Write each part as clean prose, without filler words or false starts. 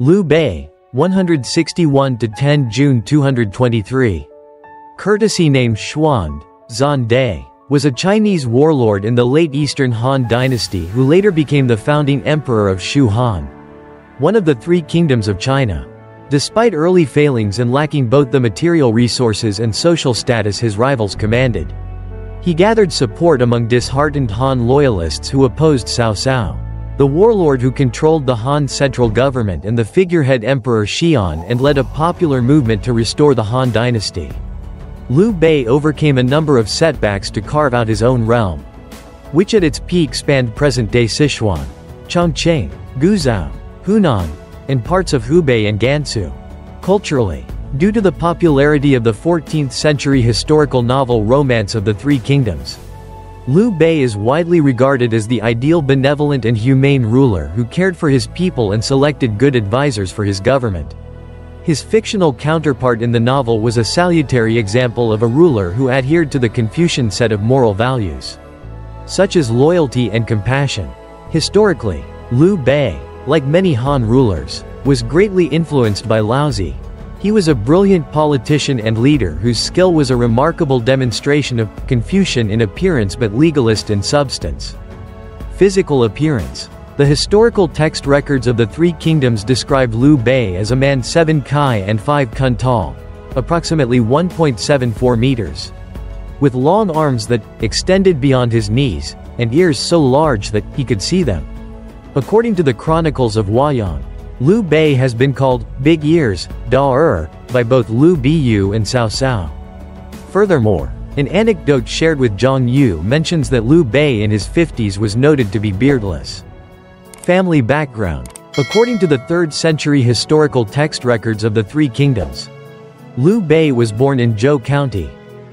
Liu Bei, 161 to 10 June 223. Courtesy name Xuande, was a Chinese warlord in the late Eastern Han dynasty who later became the founding emperor of Shu Han, one of the three kingdoms of China. Despite early failings and lacking both the material resources and social status his rivals commanded, he gathered support among disheartened Han loyalists who opposed Cao Cao, the warlord who controlled the Han central government, and the figurehead Emperor Xian, and led a popular movement to restore the Han dynasty. Liu Bei overcame a number of setbacks to carve out his own realm, which at its peak spanned present-day Sichuan, Chongqing, Guizhou, Hunan, and parts of Hubei and Gansu. Culturally, due to the popularity of the 14th-century historical novel Romance of the Three Kingdoms, Liu Bei is widely regarded as the ideal benevolent and humane ruler who cared for his people and selected good advisors for his government. His fictional counterpart in the novel was a salutary example of a ruler who adhered to the Confucian set of moral values, such as loyalty and compassion. Historically, Liu Bei, like many Han rulers, was greatly influenced by Laozi. He was a brilliant politician and leader whose skill was a remarkable demonstration of Confucian in appearance but legalist in substance. Physical appearance. The historical text records of the Three Kingdoms describe Liu Bei as a man 7 kai and 5 kun tall, approximately 1.74 meters, with long arms that extended beyond his knees, and ears so large that he could see them. According to the chronicles of Hunan, Liu Bei has been called Big Ears, Da by both Liu Bei and Cao Cao. Furthermore, an anecdote shared with Zhang Yu mentions that Liu Bei in his 50s was noted to be beardless. Family background. According to the 3rd century historical text records of the Three Kingdoms, Liu Bei was born in Zhou County,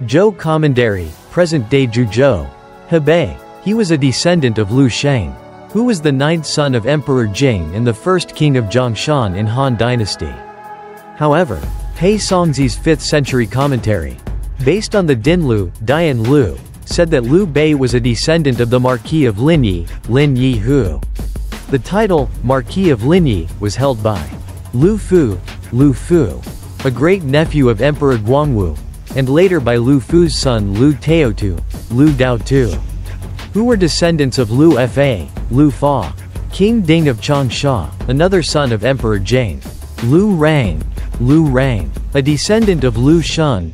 Zhou Commandery, present-day Guizhou, Hubei. He was a descendant of Liu Sheng, who was the 9th son of Emperor Jing and the 1st king of Zhongshan in Han dynasty. However, Pei Songzi's 5th century commentary, based on the Dinlu, Dian Lu, said that Liu Bei was a descendant of the Marquis of Linyi, Lin Yi Hu. The title, Marquis of Linyi, was held by Lu Fu, a great-nephew of Emperor Guangwu, and later by Lu Fu's son Lu Taotu, Lu Daotu, who were descendants of Liu Fa, Liu Fa, King Ding of Changsha, another son of Emperor Jing, Liu Rang, a descendant of Liu Shun,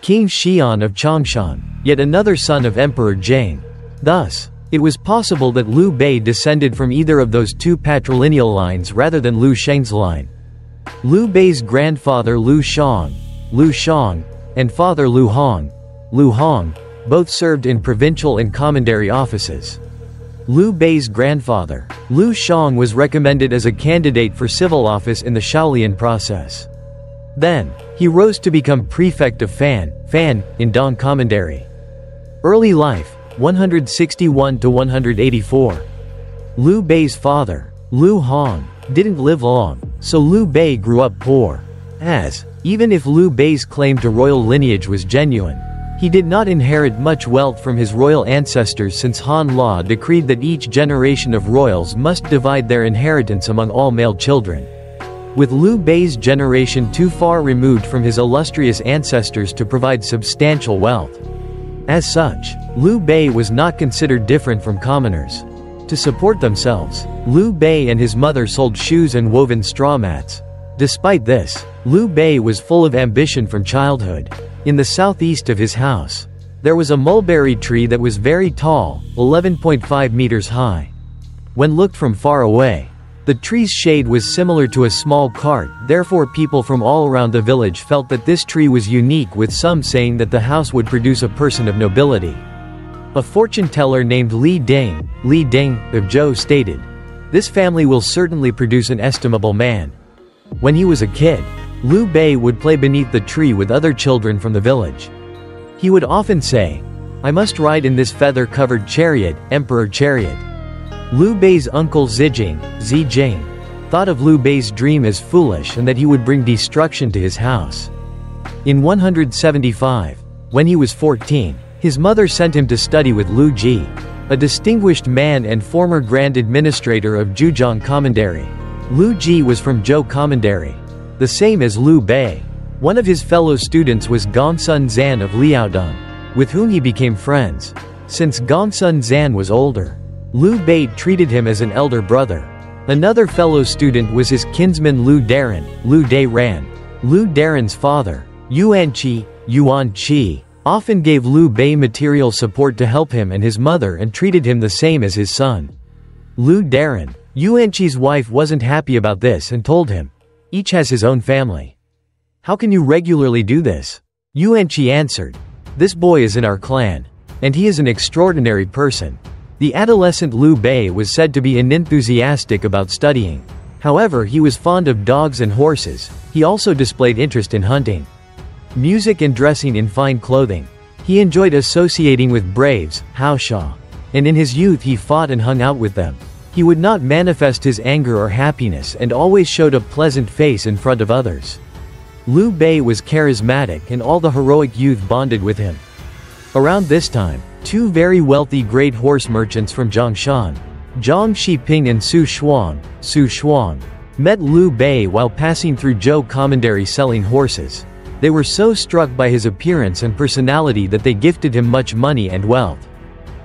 King Xian of Chongshan, yet another son of Emperor Jing. Thus, it was possible that Liu Bei descended from either of those two patrilineal lines rather than Liu Sheng's line. Liu Bei's grandfather Liu Shang, and father Liu Hong, both served in provincial and commandery offices. Liu Bei's grandfather, Liu Shang, was recommended as a candidate for civil office in the Shaolian process. Then, he rose to become prefect of Fan, in Dong Commandery. Early life, 161 to 184. Liu Bei's father, Liu Hong, didn't live long, so Liu Bei grew up poor. Even if Liu Bei's claim to royal lineage was genuine, he did not inherit much wealth from his royal ancestors, since Han law decreed that each generation of royals must divide their inheritance among all male children, with Liu Bei's generation too far removed from his illustrious ancestors to provide substantial wealth. As such, Liu Bei was not considered different from commoners. To support themselves, Liu Bei and his mother sold shoes and woven straw mats. Despite this, Liu Bei was full of ambition from childhood. In the southeast of his house, there was a mulberry tree that was very tall, 11.5 meters high. When looked from far away, the tree's shade was similar to a small cart, therefore people from all around the village felt that this tree was unique, with some saying that the house would produce a person of nobility. A fortune teller named Li Ding of Zhou stated, "This family will certainly produce an estimable man." When he was a kid, Liu Bei would play beneath the tree with other children from the village. He would often say, "I must ride in this feather-covered chariot, emperor chariot." Liu Bei's uncle Zijing, thought of Liu Bei's dream as foolish and that he would bring destruction to his house. In 175, when he was 14, his mother sent him to study with Liu Ji, a distinguished man and former Grand Administrator of Zhejiang Commandery. Liu Ji was from Zhou Commandery, the same as Liu Bei. One of his fellow students was Gongsun Zan of Liaodong, with whom he became friends. Since Gongsun Zan was older, Liu Bei treated him as an elder brother. Another fellow student was his kinsman Liu Daran, Liu Dairan. Liu Daran's father, Yuan Qi, often gave Liu Bei material support to help him and his mother and treated him the same as his son. Liu Daran, Yuan Qi's wife, wasn't happy about this and told him, "Each has his own family. How can you regularly do this?" Yuan Qi answered, "This boy is in our clan, and he is an extraordinary person." The adolescent Liu Bei was said to be unenthusiastic about studying. However, he was fond of dogs and horses. He also displayed interest in hunting, music and dressing in fine clothing. He enjoyed associating with braves, haosha, and in his youth he fought and hung out with them. He would not manifest his anger or happiness and always showed a pleasant face in front of others. Liu Bei was charismatic and all the heroic youth bonded with him. Around this time, two very wealthy great horse merchants from Zhongshan, Zhang Shiping and Su Xuan, met Liu Bei while passing through Zhou Commandery selling horses. They were so struck by his appearance and personality that they gifted him much money and wealth,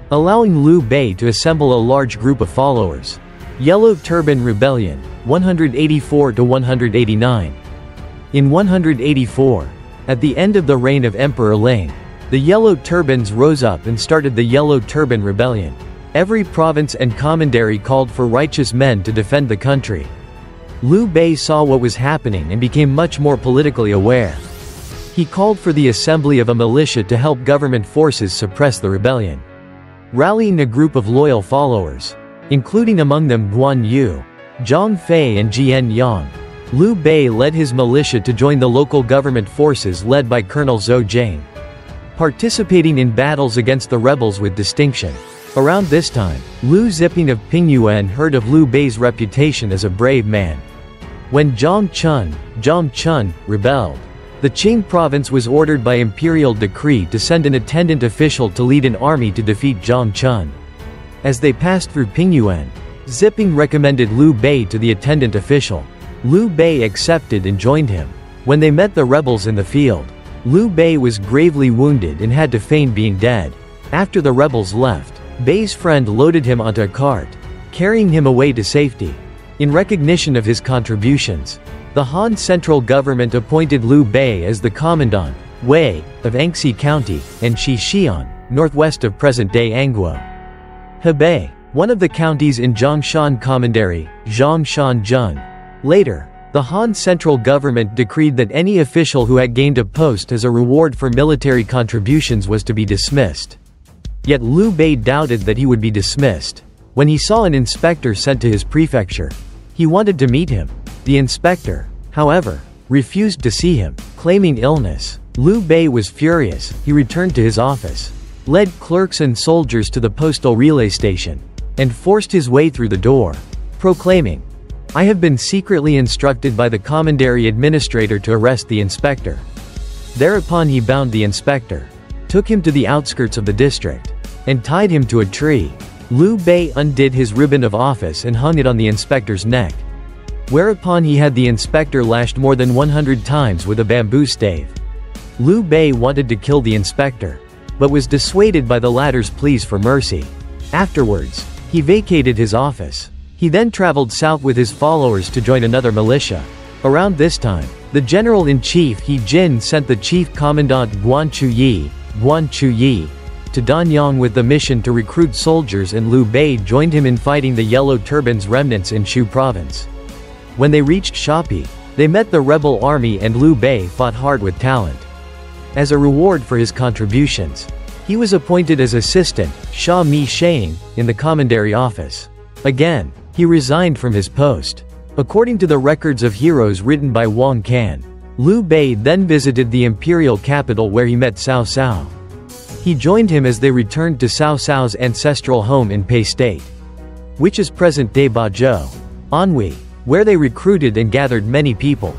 allowing Liu Bei to assemble a large group of followers. Yellow Turban Rebellion, 184–189. In 184, at the end of the reign of Emperor Ling, the Yellow Turbans rose up and started the Yellow Turban Rebellion. Every province and commandery called for righteous men to defend the country. Liu Bei saw what was happening and became much more politically aware. He called for the assembly of a militia to help government forces suppress the rebellion, rallying a group of loyal followers, including among them Guan Yu, Zhang Fei and Jian Yang. Liu Bei led his militia to join the local government forces led by Colonel Zhou Jing, participating in battles against the rebels with distinction. Around this time, Liu Ziping of Pingyuan heard of Liu Bei's reputation as a brave man. When Zhang Chun rebelled, the Qing province was ordered by imperial decree to send an attendant official to lead an army to defeat Zhang Chun. As they passed through Pingyuan, Ziping recommended Liu Bei to the attendant official. Liu Bei accepted and joined him. When they met the rebels in the field, Liu Bei was gravely wounded and had to feign being dead. After the rebels left, Bei's friend loaded him onto a cart, carrying him away to safety. In recognition of his contributions, the Han central government appointed Liu Bei as the commandant, Wei, of Anxi County, and Xichuan, northwest of present-day Anguo. Hubei, one of the counties in Zhongshan Commandery, Zhongshan. Later, the Han central government decreed that any official who had gained a post as a reward for military contributions was to be dismissed. Yet Liu Bei doubted that he would be dismissed. When he saw an inspector sent to his prefecture, he wanted to meet him. The inspector, however, refused to see him, claiming illness. Liu Bei was furious. He returned to his office, led clerks and soldiers to the postal relay station, and forced his way through the door, proclaiming, "I have been secretly instructed by the commandery administrator to arrest the inspector." Thereupon he bound the inspector, took him to the outskirts of the district, and tied him to a tree. Liu Bei undid his ribbon of office and hung it on the inspector's neck, whereupon he had the inspector lashed more than 100 times with a bamboo stave. Liu Bei wanted to kill the inspector, but was dissuaded by the latter's pleas for mercy. Afterwards, he vacated his office. He then traveled south with his followers to join another militia. Around this time, the general-in-chief He Jin sent the chief commandant Guan Chuyi, to Danyang with the mission to recruit soldiers, and Liu Bei joined him in fighting the Yellow Turbans remnants in Shu province. When they reached Shapi, they met the rebel army and Liu Bei fought hard with talent. As a reward for his contributions, he was appointed as assistant, Sha Mi Sheng, in the commandery office. Again, he resigned from his post. According to the records of heroes written by Wang Can, Liu Bei then visited the imperial capital where he met Cao Cao. He joined him as they returned to Cao Cao's ancestral home in Pei State, which is present-day Bozhou, Anhui, where they recruited and gathered many people.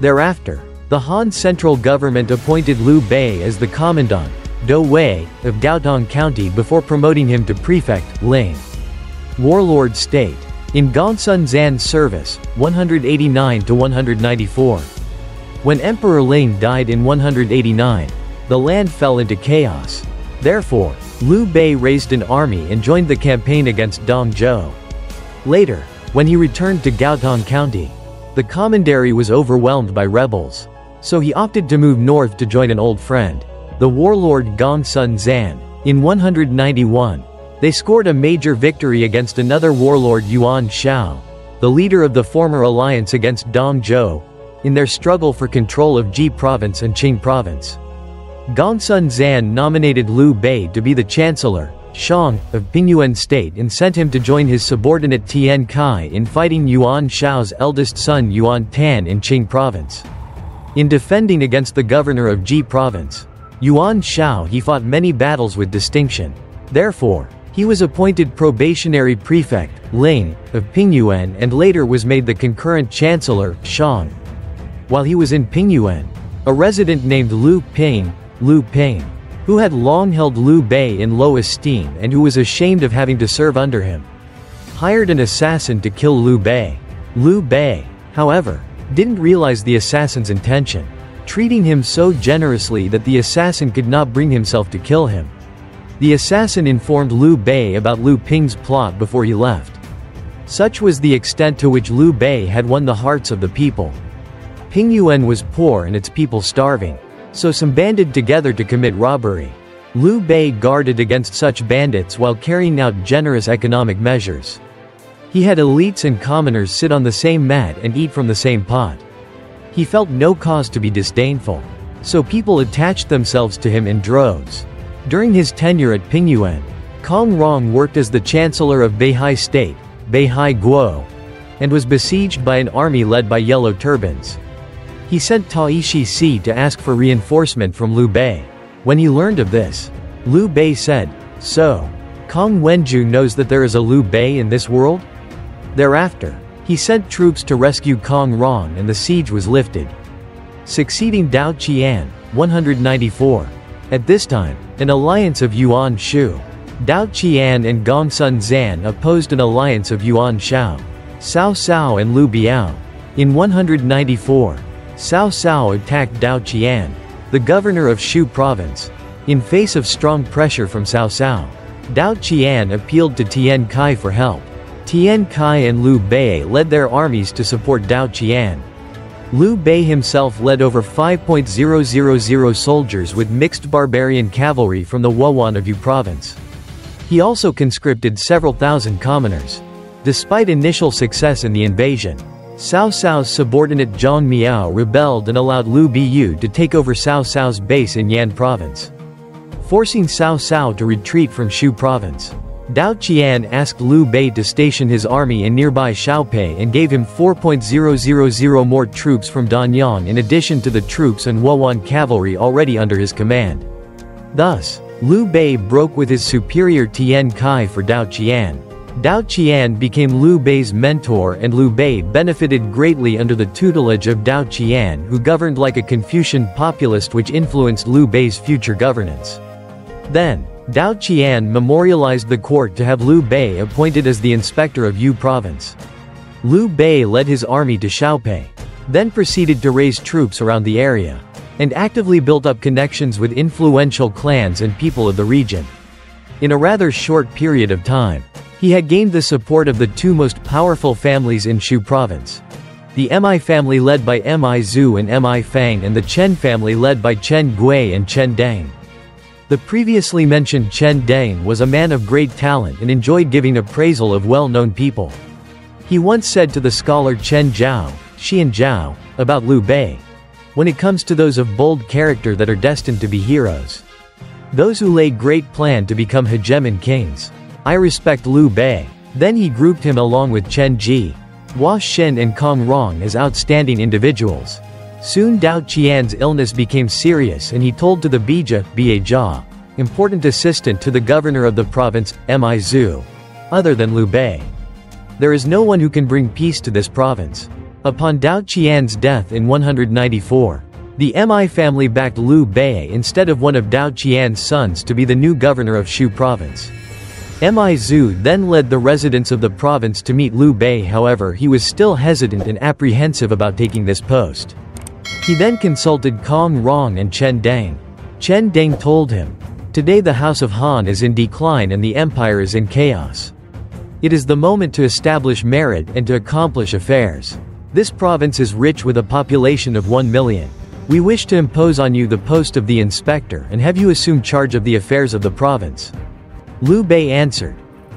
Thereafter, the Han central government appointed Liu Bei as the commandant, Do Wei, of Gaotong County before promoting him to prefect, Ling. Warlord state. in Gongsun Zan's service, 189 to 194. When Emperor Ling died in 189, the land fell into chaos. Therefore, Liu Bei raised an army and joined the campaign against Dongzhou. Later, when he returned to Gaotong County, the commandery was overwhelmed by rebels. So he opted to move north to join an old friend, the warlord Gongsun Zan. In 191, they scored a major victory against another warlord Yuan Shao, the leader of the former alliance against Dongzhou, in their struggle for control of Ji province and Qing province. Gongsun Zan nominated Liu Bei to be the chancellor, Shang, of Pingyuan state and sent him to join his subordinate Tian Kai in fighting Yuan Shao's eldest son Yuan Tan in Qing province. In defending against the governor of Ji province, Yuan Shao, he fought many battles with distinction. Therefore, he was appointed probationary prefect, Ling, of Pingyuan and later was made the concurrent chancellor, Shang. While he was in Pingyuan, a resident named Liu Ping, who had long held Liu Bei in low esteem and who was ashamed of having to serve under him, hired an assassin to kill Liu Bei. Liu Bei, however, didn't realize the assassin's intention, treating him so generously that the assassin could not bring himself to kill him. The assassin informed Liu Bei about Liu Ping's plot before he left. Such was the extent to which Liu Bei had won the hearts of the people. Pingyuan was poor and its people starving, so some banded together to commit robbery. Liu Bei guarded against such bandits while carrying out generous economic measures. He had elites and commoners sit on the same mat and eat from the same pot. He felt no cause to be disdainful, so people attached themselves to him in droves. During his tenure at Pingyuan, Kong Rong worked as the chancellor of Beihai State, Beihai Guo, and was besieged by an army led by Yellow Turbans. He sent Taishi Si to ask for reinforcement from Liu Bei. When he learned of this, Liu Bei said, "So, Kong Wenju knows that there is a Liu Bei in this world?" Thereafter, he sent troops to rescue Kong Rong and the siege was lifted. Succeeding Dao Qian, 194. At this time, an alliance of Yuan Shu, Dao Qian and Gongsun Zan opposed an alliance of Yuan Shao, Cao Cao and Liu Biao. In 194, Cao Cao attacked Dao Qian, the governor of Shu province. In face of strong pressure from Cao Cao, Dao Qian appealed to Tian Kai for help. Tian Kai and Liu Bei led their armies to support Dao Qian. Liu Bei himself led over 5,000 soldiers with mixed barbarian cavalry from the Wuwan of Yu province. He also conscripted several thousand commoners. Despite initial success in the invasion, Cao Cao's subordinate Zhang Miao rebelled and allowed Liu Biyu to take over Cao Cao's base in Yan province, forcing Cao Cao to retreat from Shu province. Dao Qian asked Liu Bei to station his army in nearby Xiaopei and gave him 4,000 more troops from Danyang in addition to the troops and Wuwan cavalry already under his command. Thus, Liu Bei broke with his superior Tian Kai for Dao Qian. Dao Qian became Liu Bei's mentor and Liu Bei benefited greatly under the tutelage of Dao Qian, who governed like a Confucian populist which influenced Liu Bei's future governance. Then, Dao Qian memorialized the court to have Liu Bei appointed as the inspector of Yu province. Liu Bei led his army to Xiaopei, then proceeded to raise troops around the area, and actively built up connections with influential clans and people of the region. In a rather short period of time, he had gained the support of the two most powerful families in Shu province. The Mi family led by Mi Zhu and Mi Fang and the Chen family led by Chen Gui and Chen Deng. The previously mentioned Chen Deng was a man of great talent and enjoyed giving appraisal of well-known people. He once said to the scholar Chen Zhao, Xian Zhao, about Liu Bei, "When it comes to those of bold character that are destined to be heroes, those who lay great plan to become hegemon kings, I respect Liu Bei." Then he grouped him along with Chen Ji, Hua Shen and Kong Rong as outstanding individuals. Soon Dao Qian's illness became serious and he told to the Bija, Jia, important assistant to the governor of the province, Mi Zhu, other than Liu Bei, "There is no one who can bring peace to this province." Upon Dao Qian's death in 194, the Mi family backed Liu Bei instead of one of Dao Qian's sons to be the new governor of Shu province. Zhu then led the residents of the province to meet Liu Bei. However, he was still hesitant and apprehensive about taking this post. He then consulted Kong Rong and Chen Deng. Chen Deng told him, "Today the House of Han is in decline and the empire is in chaos. It is the moment to establish merit and to accomplish affairs. This province is rich with a population of 1 million. We wish to impose on you the post of the inspector and have you assume charge of the affairs of the province." Liu Bei answered,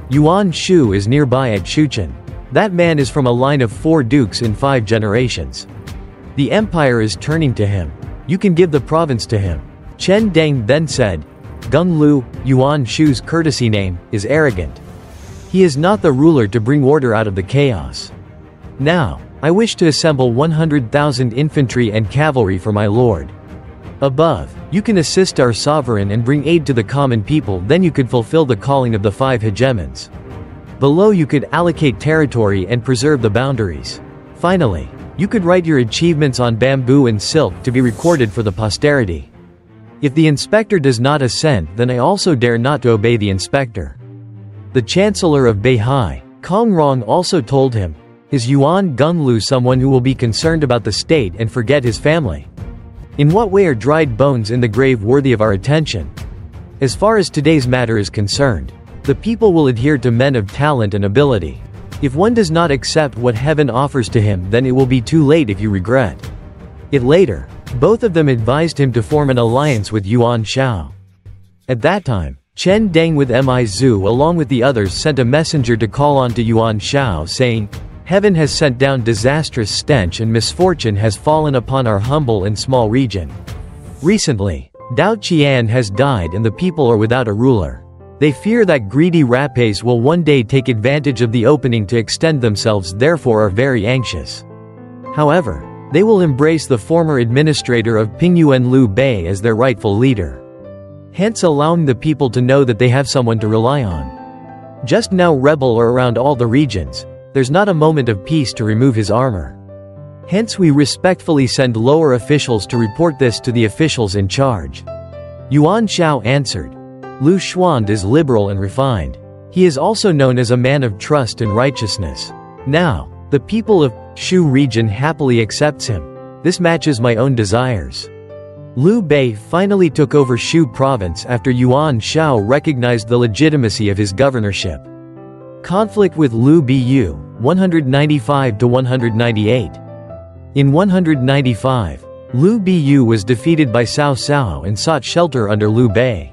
"Yuan Shu is nearby at Sichuan. That man is from a line of 4 dukes in 5 generations. The empire is turning to him. You can give the province to him." Chen Deng then said, "Gung Lu, Yuan Shu's courtesy name, is arrogant. He is not the ruler to bring order out of the chaos. Now, I wish to assemble 100,000 infantry and cavalry for my lord. Above, you can assist our sovereign and bring aid to the common people, then you could fulfill the calling of the 5 hegemons. Below you could allocate territory and preserve the boundaries. Finally, you could write your achievements on bamboo and silk to be recorded for the posterity. If the inspector does not assent, then I also dare not to obey the inspector." The chancellor of Beihai, Kong Rong, also told him, "Is Yuan Gunglu someone who will be concerned about the state and forget his family? In what way are dried bones in the grave worthy of our attention? As far as today's matter is concerned, the people will adhere to men of talent and ability. If one does not accept what heaven offers to him, then it will be too late if you regret it later." Both of them advised him to form an alliance with Yuan Shao. At that time, Chen Deng with Zhu along with the others sent a messenger to call on to Yuan Shao saying, "Heaven has sent down disastrous stench and misfortune has fallen upon our humble and small region. Recently, Dao Qian has died and the people are without a ruler. They fear that greedy rapace will one day take advantage of the opening to extend themselves, therefore are very anxious. However, they will embrace the former administrator of Pingyuan Liu Bei as their rightful leader, hence allowing the people to know that they have someone to rely on. Just now rebel are around all the regions. There's not a moment of peace to remove his armor. Hence we respectfully send lower officials to report this to the officials in charge." Yuan Shao answered, "Liu Xuande is liberal and refined. He is also known as a man of trust and righteousness. Now, the people of Shu region happily accepts him. This matches my own desires." Liu Bei finally took over Shu province after Yuan Shao recognized the legitimacy of his governorship. Conflict with Liu Bei, 195 to 198. In 195, Liu Bei was defeated by Cao Cao and sought shelter under Liu Bei.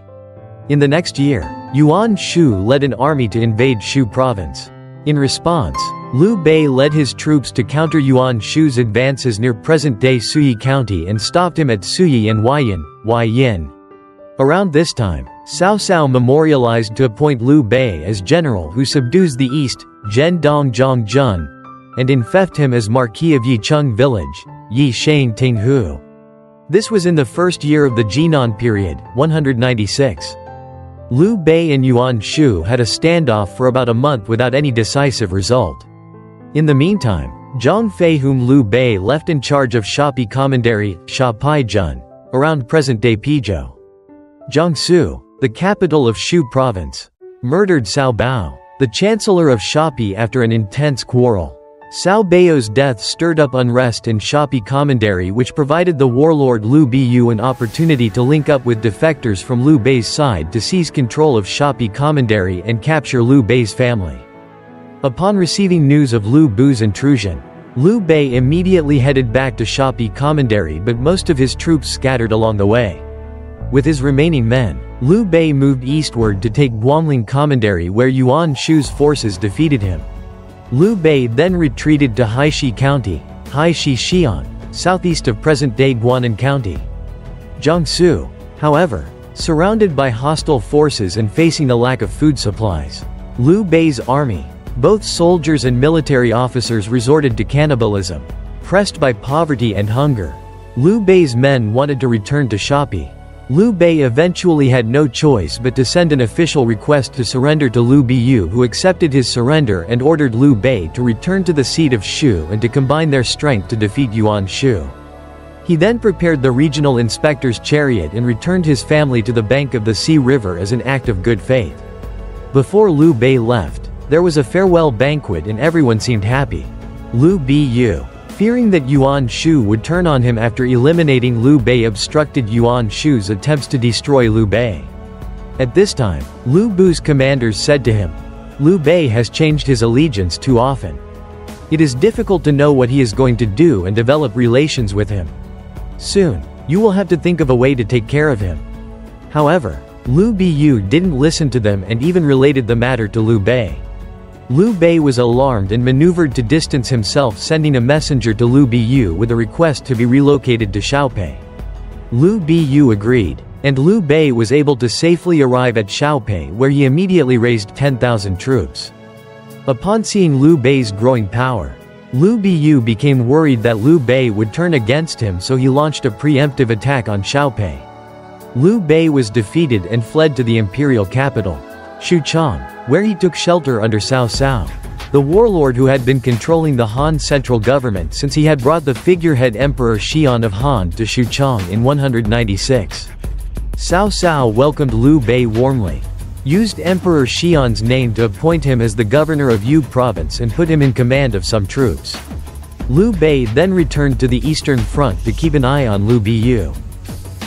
In the next year, Yuan Shu led an army to invade Shu province. In response, Liu Bei led his troops to counter Yuan Shu's advances near present-day Suyi County and stopped him at Suyi and Huayin. Around this time, Cao Cao memorialized to appoint Liu Bei as general who subdues the east, Zhendong Zhongjun, and infeft him as Marquis of Yicheng village, Yisheng Tinghu. This was in the first year of the Jinan period, 196. Liu Bei and Yuan Shu had a standoff for about a month without any decisive result. In the meantime, Zhang Fei, whom Liu Bei left in charge of Shapi Commandery, Shapaijun, around present-day Pizhou, Jiangsu, the capital of Shu province, murdered Cao Bao, the chancellor of Shapi, after an intense quarrel. Cao Bao's death stirred up unrest in Shapi Commandery, which provided the warlord Liu Bei an opportunity to link up with defectors from Liu Bei's side to seize control of Shapi Commandery and capture Liu Bei's family. Upon receiving news of Liu Bei's intrusion, Liu Bei immediately headed back to Shapi Commandery, but most of his troops scattered along the way. With his remaining men, Liu Bei moved eastward to take Guangling Commandery, where Yuan Shu's forces defeated him. Liu Bei then retreated to Haishi County, Haishi Xian, southeast of present-day Guanan County. Jiangsu, however, surrounded by hostile forces and facing a lack of food supplies, Liu Bei's army, both soldiers and military officers, resorted to cannibalism. Pressed by poverty and hunger, Liu Bei's men wanted to return to Shapi. Liu Bei eventually had no choice but to send an official request to surrender to Liu Bei, who accepted his surrender and ordered Liu Bei to return to the seat of Shu and to combine their strength to defeat Yuan Shu. He then prepared the regional inspector's chariot and returned his family to the bank of the Sea River as an act of good faith. Before Liu Bei left, there was a farewell banquet and everyone seemed happy. Liu Bei, fearing that Yuan Shu would turn on him after eliminating Liu Bei, obstructed Yuan Shu's attempts to destroy Liu Bei. At this time, Liu Bei's commanders said to him, "Liu Bei has changed his allegiance too often. It is difficult to know what he is going to do and develop relations with him. Soon, you will have to think of a way to take care of him." However, Liu Bei didn't listen to them and even related the matter to Liu Bei. Liu Bei was alarmed and maneuvered to distance himself, sending a messenger to Liu Bei with a request to be relocated to Shaopei. Liu Bei agreed, and Liu Bei was able to safely arrive at Shaopei, where he immediately raised 10,000 troops. Upon seeing Liu Bei's growing power, Liu Bei became worried that Liu Bei would turn against him, so he launched a preemptive attack on Shaopei. Liu Bei was defeated and fled to the imperial capital, Sichuan, where he took shelter under Cao Cao, the warlord who had been controlling the Han central government since he had brought the figurehead Emperor Xian of Han to Xuande in 196. Cao Cao welcomed Liu Bei warmly, used Emperor Xian's name to appoint him as the governor of Yu province and put him in command of some troops. Liu Bei then returned to the eastern front to keep an eye on Liu Bei.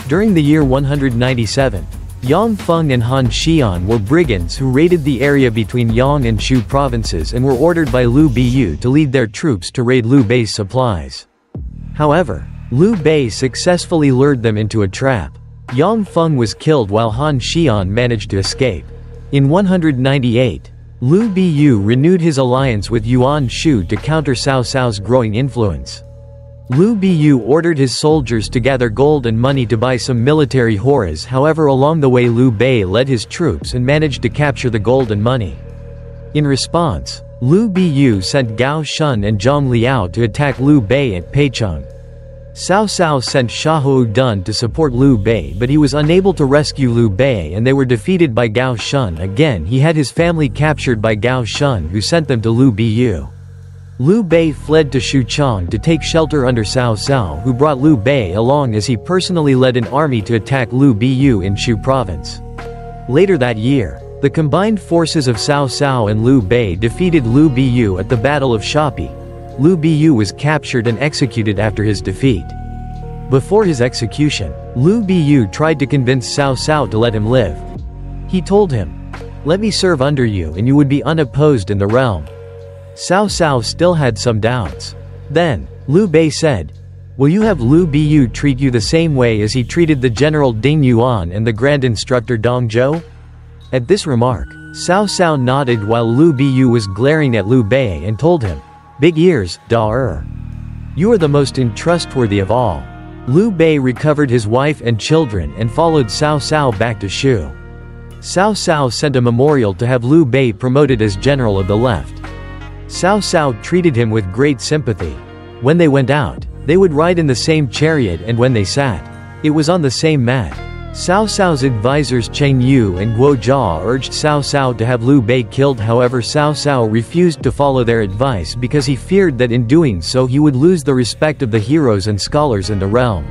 During the year 197, Yang Feng and Han Xian were brigands who raided the area between Yang and Shu provinces and were ordered by Liu Bei to lead their troops to raid Liu Bei's supplies. However, Liu Bei successfully lured them into a trap. Yang Feng was killed while Han Xian managed to escape. In 198, Liu Bei renewed his alliance with Yuan Shu to counter Cao Cao's growing influence. Liu Bei ordered his soldiers to gather gold and money to buy some military horses. However, along the way Liu Bei led his troops and managed to capture the gold and money. In response, Liu Bei sent Gao Shun and Zhang Liao to attack Liu Bei at Peicheng. Cao Cao sent Xiahou Dun to support Liu Bei, but he was unable to rescue Liu Bei and they were defeated by Gao Shun. Again, he had his family captured by Gao Shun, who sent them to Liu Bei. Liu Bei fled to Xuchang to take shelter under Cao Cao, who brought Liu Bei along as he personally led an army to attack Liu Bei in Shu province. Later that year, the combined forces of Cao Cao and Liu Bei defeated Liu Bei at the Battle of Shapi. Liu Bei was captured and executed after his defeat. Before his execution, Liu Bei tried to convince Cao Cao to let him live. He told him, "Let me serve under you and you would be unopposed in the realm." Cao Cao still had some doubts. Then, Liu Bei said, "Will you have Liu Bei treat you the same way as he treated the general Ding Yuan and the grand instructor Dong Zhou?" At this remark, Cao Cao nodded while Liu Bei was glaring at Liu Bei and told him, "Big ears, da-er. You are the most untrustworthy of all." Liu Bei recovered his wife and children and followed Cao Cao back to Shu. Cao Cao sent a memorial to have Liu Bei promoted as general of the left. Cao Cao treated him with great sympathy. When they went out, they would ride in the same chariot, and when they sat, it was on the same mat. Cao Cao's advisors Cheng Yu and Guo Jia urged Cao Cao to have Liu Bei killed. However, Cao Cao refused to follow their advice because he feared that in doing so he would lose the respect of the heroes and scholars in the realm.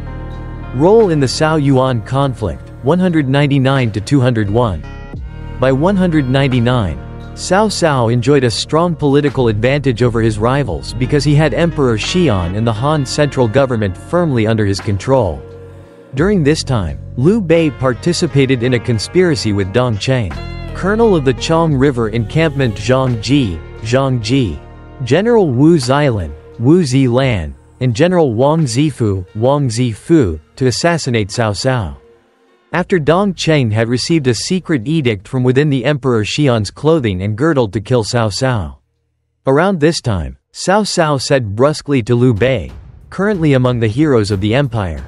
Role in the Cao-Yuan conflict, 199–201. By 199, Cao Cao enjoyed a strong political advantage over his rivals because he had Emperor Xian and the Han central government firmly under his control. During this time, Liu Bei participated in a conspiracy with Dong Cheng, colonel of the Chong River encampment Zhangji, General Wu Zilan, Wu Zilan, and General Wang Zifu, to assassinate Cao Cao. After Dong Cheng had received a secret edict from within the Emperor Xian's clothing and girdle to kill Cao Cao. Around this time, Cao Cao said brusquely to Liu Bei, currently among the heroes of the empire,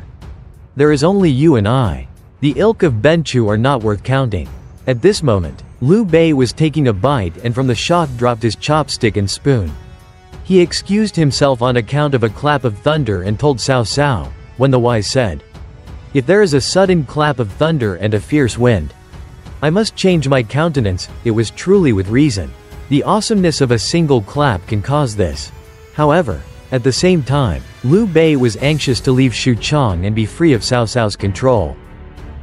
"There is only you and I. The ilk of Benchu are not worth counting." At this moment, Liu Bei was taking a bite and from the shock dropped his chopstick and spoon. He excused himself on account of a clap of thunder and told Cao Cao, when the wise said, "If there is a sudden clap of thunder and a fierce wind, I must change my countenance." It was truly with reason. The awesomeness of a single clap can cause this. However, at the same time, Liu Bei was anxious to leave Xuchang and be free of Cao Cao's control.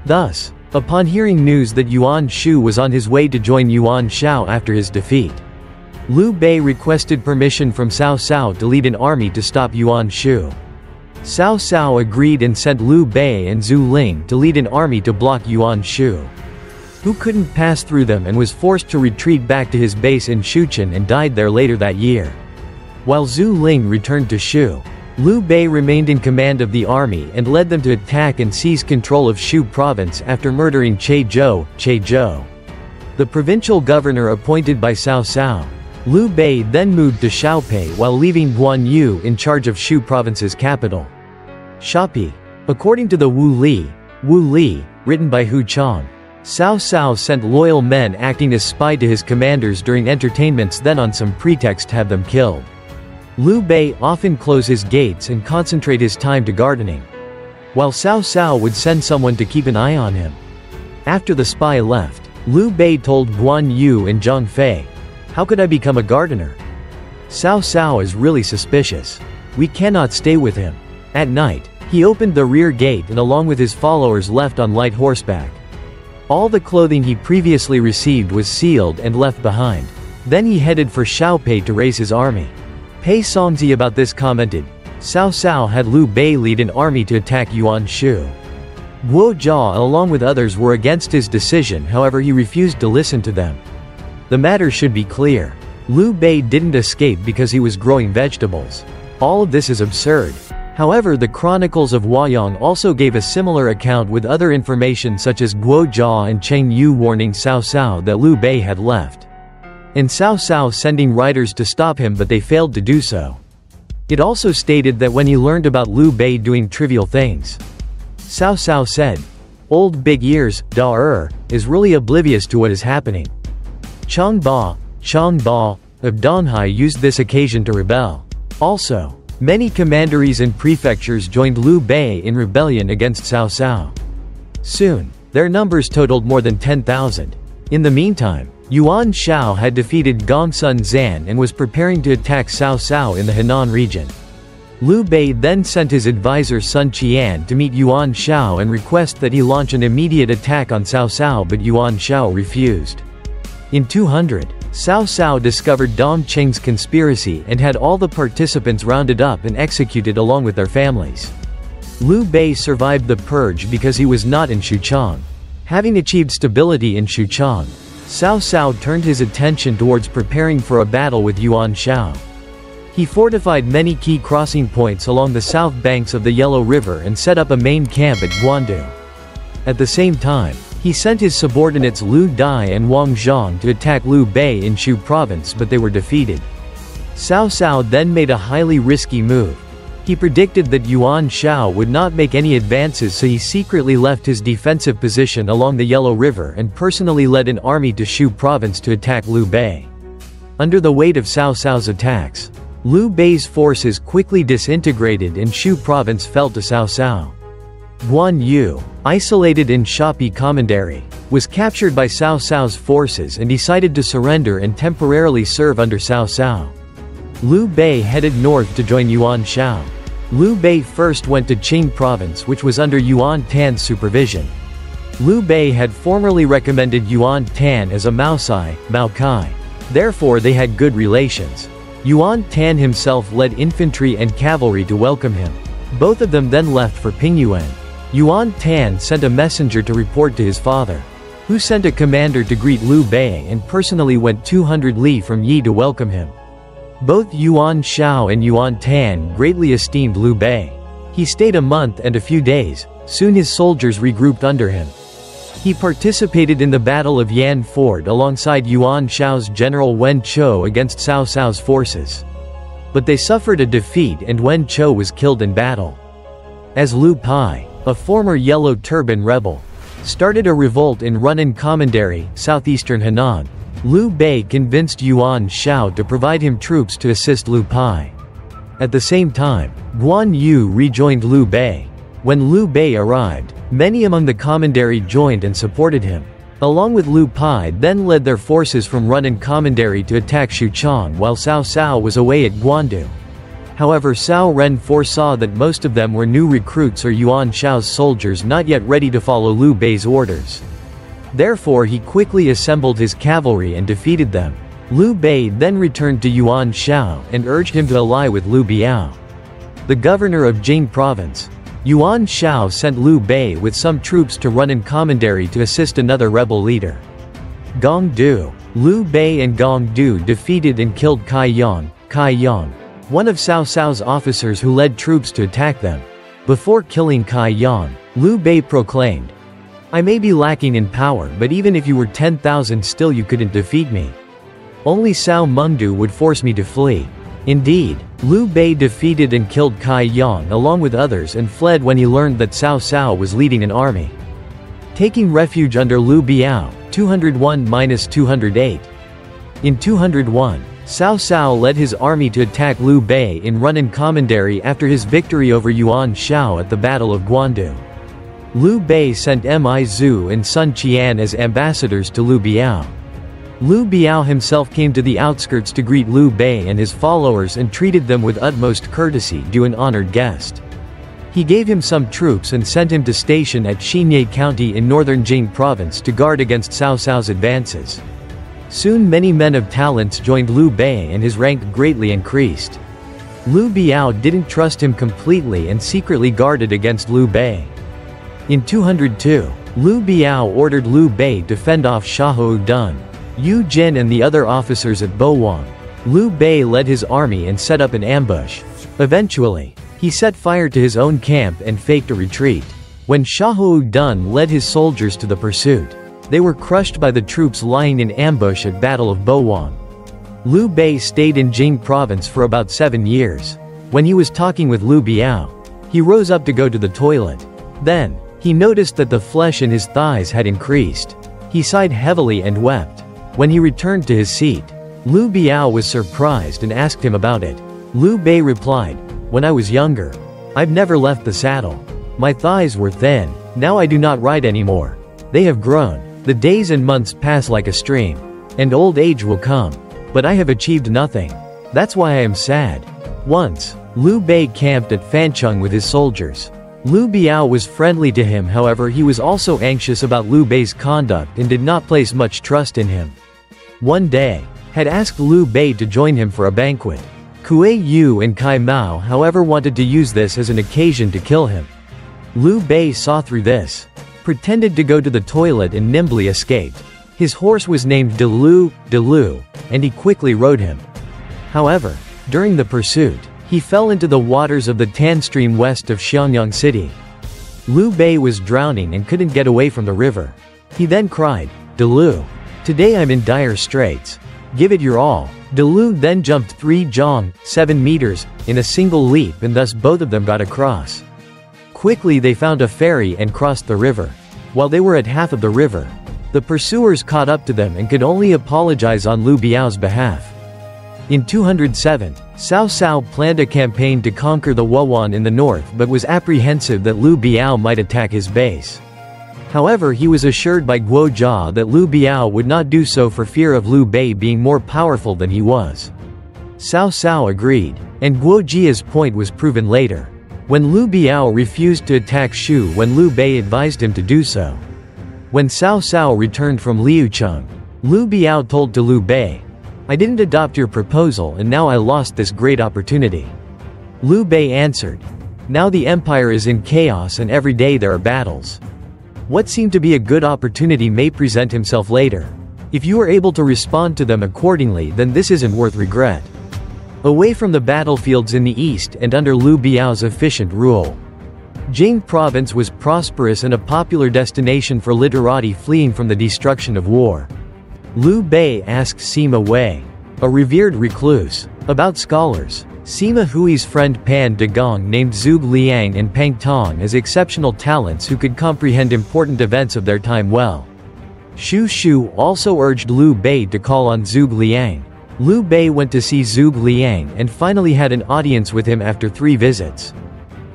Thus, upon hearing news that Yuan Shu was on his way to join Yuan Shao after his defeat. Liu Bei requested permission from Cao Cao to lead an army to stop Yuan Shu. Cao Cao agreed and sent Liu Bei and Zhu Ling to lead an army to block Yuan Shu, who couldn't pass through them and was forced to retreat back to his base in Sichuan and died there later that year. While Zhu Ling returned to Shu, Liu Bei remained in command of the army and led them to attack and seize control of Shu province after murdering Guizhou, the provincial governor appointed by Cao Cao. Liu Bei then moved to Xiaopei while leaving Guan Yu in charge of Shu province's capital, Xiaopei. According to the Wu Li, written by Hu Chang, Cao Cao sent loyal men acting as spy to his commanders during entertainments, then on some pretext have them killed. Liu Bei often close his gates and concentrate his time to gardening, while Cao Cao would send someone to keep an eye on him. After the spy left, Liu Bei told Guan Yu and Zhang Fei, "How could I become a gardener? Cao Cao is really suspicious. We cannot stay with him." At night, he opened the rear gate and along with his followers left on light horseback. All the clothing he previously received was sealed and left behind. Then he headed for Xiaopei to raise his army. Pei Songzi about this commented, "Cao Cao had Liu Bei lead an army to attack Yuan Shu. Guo Jia along with others were against his decision, however he refused to listen to them. The matter should be clear. Liu Bei didn't escape because he was growing vegetables. All of this is absurd." However, the Chronicles of Huayang also gave a similar account with other information such as Guo Jia and Cheng Yu warning Cao Cao that Liu Bei had left, and Cao Cao sending riders to stop him, but they failed to do so. It also stated that when he learned about Liu Bei doing trivial things, Cao Cao said, "Old big ears, is really oblivious to what is happening." Chang Ba of Donghai used this occasion to rebel. Also, many commanderies and prefectures joined Liu Bei in rebellion against Cao Cao. Soon, their numbers totaled more than 10,000. In the meantime, Yuan Shao had defeated Gongsun Zan and was preparing to attack Cao Cao in the Hunan region. Liu Bei then sent his advisor Sun Qian to meet Yuan Shao and request that he launch an immediate attack on Cao Cao, but Yuan Shao refused. In 200, Cao Cao discovered Dong Qing's conspiracy and had all the participants rounded up and executed along with their families. Liu Bei survived the purge because he was not in Xuchang. Having achieved stability in Xuchang, Cao Cao turned his attention towards preparing for a battle with Yuan Shao. He fortified many key crossing points along the south banks of the Yellow River and set up a main camp at Guandu. At the same time, he sent his subordinates Liu Dai and Wang Zhang to attack Liu Bei in Shu province, but they were defeated. Cao Cao then made a highly risky move. He predicted that Yuan Shao would not make any advances, so he secretly left his defensive position along the Yellow River and personally led an army to Shu province to attack Liu Bei. Under the weight of Cao Cao's attacks, Liu Bei's forces quickly disintegrated and Shu province fell to Cao Cao. Guan Yu, isolated in Xiaopei Commandery, was captured by Cao Cao's forces and decided to surrender and temporarily serve under Cao Cao. Liu Bei headed north to join Yuan Shao. Liu Bei first went to Qing province, which was under Yuan Tan's supervision. Liu Bei had formerly recommended Yuan Tan as a Maokai. Therefore they had good relations. Yuan Tan himself led infantry and cavalry to welcome him. Both of them then left for Pingyuan. Yuan Tan sent a messenger to report to his father, who sent a commander to greet Liu Bei and personally went 200 li from Yi to welcome him. Both Yuan Shao and Yuan Tan greatly esteemed Liu Bei. He stayed a month and a few days. Soon his soldiers regrouped under him. He participated in the Battle of Yan Ford alongside Yuan Shao's general Wen Chou against Cao Cao's forces. But they suffered a defeat and Wen Chou was killed in battle. As Liu Bei, a former Yellow Turban rebel, started a revolt in Runan Commandery, southeastern Hunan, Liu Bei convinced Yuan Shao to provide him troops to assist Liu Bei. At the same time, Guan Yu rejoined Liu Bei. When Liu Bei arrived, many among the commandery joined and supported him. Along with Liu Bei then led their forces from Runan Commandery to attack Xuchang while Cao Cao was away at Guandu. However, Cao Ren foresaw that most of them were new recruits or Yuan Shao's soldiers not yet ready to follow Liu Bei's orders. Therefore he quickly assembled his cavalry and defeated them. Liu Bei then returned to Yuan Shao and urged him to ally with Liu Biao, the governor of Jing province. Yuan Shao sent Liu Bei with some troops to run in commandery to assist another rebel leader, Gong Du. Liu Bei and Gong Du defeated and killed Kai Yang, one of Cao Cao's officers who led troops to attack them. Before killing Kai Yang, Liu Bei proclaimed, "I may be lacking in power, but even if you were 10,000 still you couldn't defeat me. Only Cao Mengdu would force me to flee." Indeed, Liu Bei defeated and killed Kai Yang along with others and fled when he learned that Cao Cao was leading an army. Taking refuge under Liu Biao, 201–208. In 201, Cao Cao led his army to attack Liu Bei in Runan Commandery after his victory over Yuan Shao at the Battle of Guandu. Liu Bei sent Mi Zhu and Sun Qian as ambassadors to Liu Biao. Liu Biao himself came to the outskirts to greet Liu Bei and his followers and treated them with utmost courtesy due an honored guest. He gave him some troops and sent him to station at Xinye County in northern Jing province to guard against Cao Cao's advances. Soon many men of talents joined Liu Bei and his rank greatly increased. Liu Biao didn't trust him completely and secretly guarded against Liu Bei. In 202, Liu Biao ordered Liu Bei to fend off Xiahou Dun, Yu Jin and the other officers at Bowang. Liu Bei led his army and set up an ambush. Eventually, he set fire to his own camp and faked a retreat. When Xiahou Dun led his soldiers to the pursuit, they were crushed by the troops lying in ambush at Battle of Bowang. Liu Bei stayed in Jing province for about 7 years. When he was talking with Liu Biao, he rose up to go to the toilet. Then, he noticed that the flesh in his thighs had increased. He sighed heavily and wept. When he returned to his seat, Liu Biao was surprised and asked him about it. Liu Bei replied, "When I was younger, I've never left the saddle. My thighs were thin, now I do not ride anymore. They have grown. The days and months pass like a stream. And old age will come. But I have achieved nothing. That's why I am sad." Once, Liu Bei camped at Fancheng with his soldiers. Liu Biao was friendly to him, however he was also anxious about Liu Bei's conduct and did not place much trust in him. One day, had asked Liu Bei to join him for a banquet. Kuei Yu and Kai Mao however wanted to use this as an occasion to kill him. Liu Bei saw through this, pretended to go to the toilet and nimbly escaped. His horse was named Delu, and he quickly rode him. However, during the pursuit, he fell into the waters of the Tan stream west of Xianyang city. Liu Bei was drowning and couldn't get away from the river. He then cried, "Delu, today I'm in dire straits. Give it your all." Delu then jumped 3 zhang, 7 meters, in a single leap and thus both of them got across. Quickly they found a ferry and crossed the river. While they were at half of the river, the pursuers caught up to them and could only apologize on Liu Biao's behalf. In 207, Cao Cao planned a campaign to conquer the Wuwan in the north but was apprehensive that Liu Biao might attack his base. However, he was assured by Guo Jia that Liu Biao would not do so for fear of Liu Bei being more powerful than he was. Cao Cao agreed, and Guo Jia's point was proven later, when Liu Biao refused to attack Shu when Liu Bei advised him to do so. When Cao Cao returned from Liucheng, Liu Biao told to Liu Bei, "I didn't adopt your proposal and now I lost this great opportunity." Liu Bei answered, "Now the empire is in chaos and every day there are battles. What seemed to be a good opportunity may present himself later. If you are able to respond to them accordingly, then this isn't worth regret." Away from the battlefields in the east and under Liu Biao's efficient rule, Jing province was prosperous and a popular destination for literati fleeing from the destruction of war. Liu Bei asked Sima Wei, a revered recluse, about scholars. Sima Hui's friend Pan Dagong named Zhuge Liang and Pang Tong as exceptional talents who could comprehend important events of their time well. Shu also urged Liu Bei to call on Zhuge Liang. Liu Bei went to see Zhuge Liang and finally had an audience with him after 3 visits.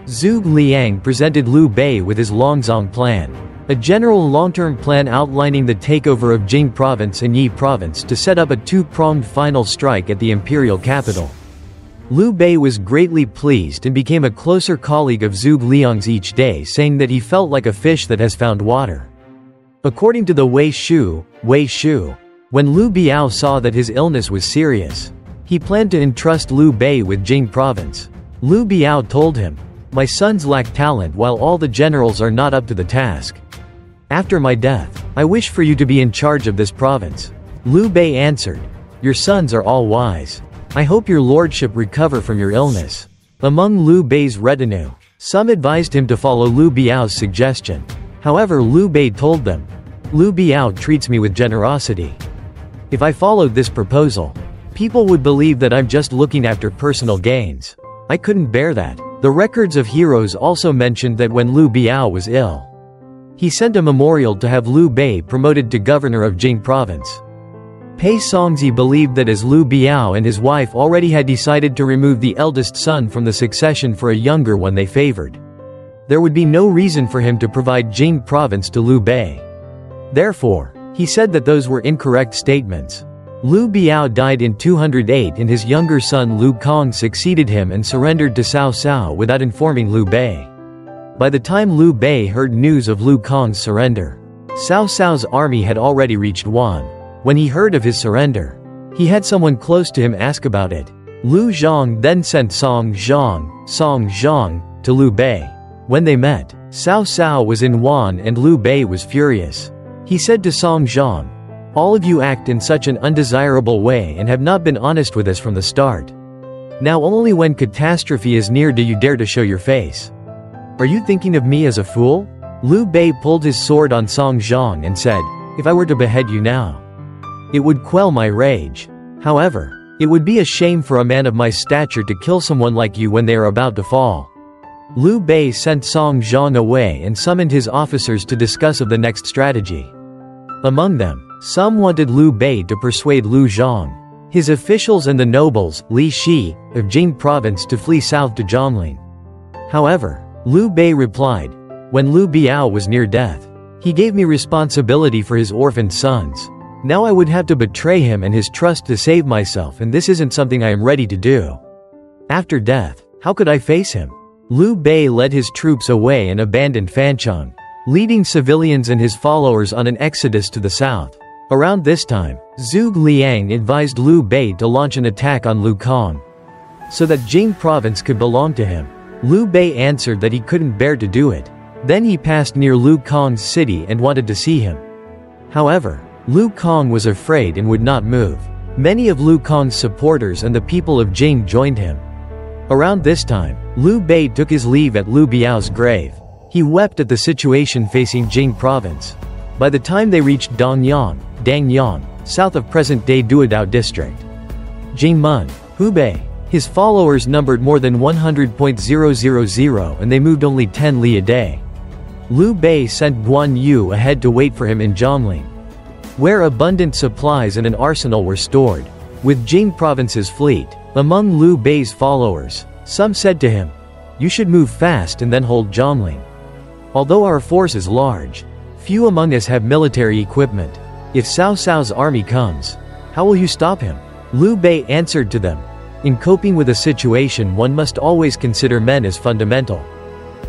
Zhuge Liang presented Liu Bei with his Longzong plan, a general long-term plan outlining the takeover of Jing province and Yi province to set up a 2-pronged final strike at the imperial capital. Liu Bei was greatly pleased and became a closer colleague of Zhuge Liang's each day, saying that he felt like a fish that has found water. According to the Wei Shu, when Liu Biao saw that his illness was serious, he planned to entrust Liu Bei with Jing province. Liu Biao told him, "My sons lack talent while all the generals are not up to the task. After my death, I wish for you to be in charge of this province." Liu Bei answered, "Your sons are all wise. I hope your lordship recover from your illness." Among Liu Bei's retinue, some advised him to follow Liu Biao's suggestion. However, Liu Bei told them, "Liu Biao treats me with generosity. If I followed this proposal, people would believe that I'm just looking after personal gains. I couldn't bear that." The records of heroes also mentioned that when Liu Biao was ill, he sent a memorial to have Liu Bei promoted to governor of Jing province. Pei Songzi believed that as Liu Biao and his wife already had decided to remove the eldest son from the succession for a younger one they favored, there would be no reason for him to provide Jing province to Liu Bei. Therefore, he said that those were incorrect statements. Liu Biao died in 208 and his younger son Liu Kong succeeded him and surrendered to Cao Cao without informing Liu Bei. By the time Liu Bei heard news of Liu Kong's surrender, Cao Cao's army had already reached Wan. When he heard of his surrender, he had someone close to him ask about it. Liu Zhang then sent Song Zhang to Liu Bei. When they met, Cao Cao was in Wan and Liu Bei was furious. He said to Song Zhang, "All of you act in such an undesirable way and have not been honest with us from the start. Now only when catastrophe is near do you dare to show your face. Are you thinking of me as a fool?" Liu Bei pulled his sword on Song Zhang and said, "If I were to behead you now, it would quell my rage. However, it would be a shame for a man of my stature to kill someone like you when they are about to fall." Liu Bei sent Song Zhang away and summoned his officers to discuss of the next strategy. Among them, some wanted Liu Bei to persuade Liu Zhang, his officials and the nobles, Li Shi, of Jing province to flee south to Zhongling. However, Liu Bei replied, "When Liu Biao was near death, he gave me responsibility for his orphaned sons. Now I would have to betray him and his trust to save myself, and this isn't something I am ready to do. After death, how could I face him?" Liu Bei led his troops away and abandoned Fancheng, leading civilians and his followers on an exodus to the south. Around this time, Zhuge Liang advised Liu Bei to launch an attack on Liu Kong, so that Jing province could belong to him. Liu Bei answered that he couldn't bear to do it. Then he passed near Liu Kong's city and wanted to see him. However, Liu Kong was afraid and would not move. Many of Liu Kong's supporters and the people of Jing joined him. Around this time, Liu Bei took his leave at Liu Biao's grave. He wept at the situation facing Jing province. By the time they reached Dangyang, south of present-day Duodao district, Jingmen, Hubei, his followers numbered more than 100,000 and they moved only 10 li a day. Liu Bei sent Guan Yu ahead to wait for him in Zhongling, where abundant supplies and an arsenal were stored. With Jing province's fleet, among Liu Bei's followers, some said to him, "You should move fast and then hold Zhongling. Although our force is large, few among us have military equipment. If Cao Cao's army comes, how will you stop him?" Liu Bei answered to them, "In coping with a situation one must always consider men as fundamental.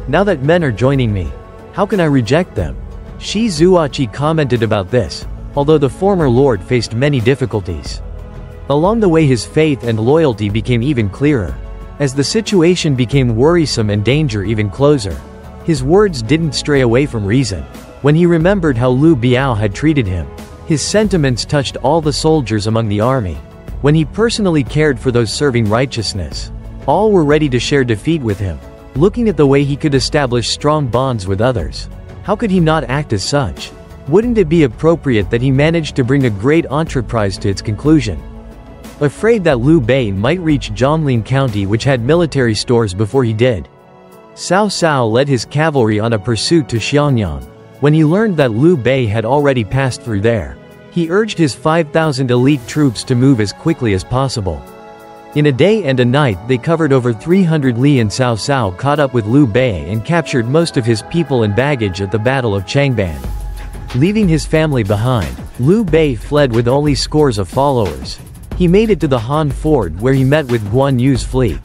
Now that men are joining me, how can I reject them?" Shi Zuoqi commented about this, although the former lord faced many difficulties. Along the way his faith and loyalty became even clearer. As the situation became worrisome and danger even closer, his words didn't stray away from reason. When he remembered how Liu Biao had treated him, his sentiments touched all the soldiers among the army. When he personally cared for those serving righteousness, all were ready to share defeat with him. Looking at the way he could establish strong bonds with others, how could he not act as such? Wouldn't it be appropriate that he managed to bring a great enterprise to its conclusion? Afraid that Liu Bei might reach Zhongling County, which had military stores, before he did, Cao Cao led his cavalry on a pursuit to Xianyang. When he learned that Liu Bei had already passed through there, he urged his 5,000 elite troops to move as quickly as possible. In a day and a night they covered over 300 li, and Cao Cao caught up with Liu Bei and captured most of his people and baggage at the Battle of Changban. Leaving his family behind, Liu Bei fled with only scores of followers. He made it to the Han Ford where he met with Guan Yu's fleet.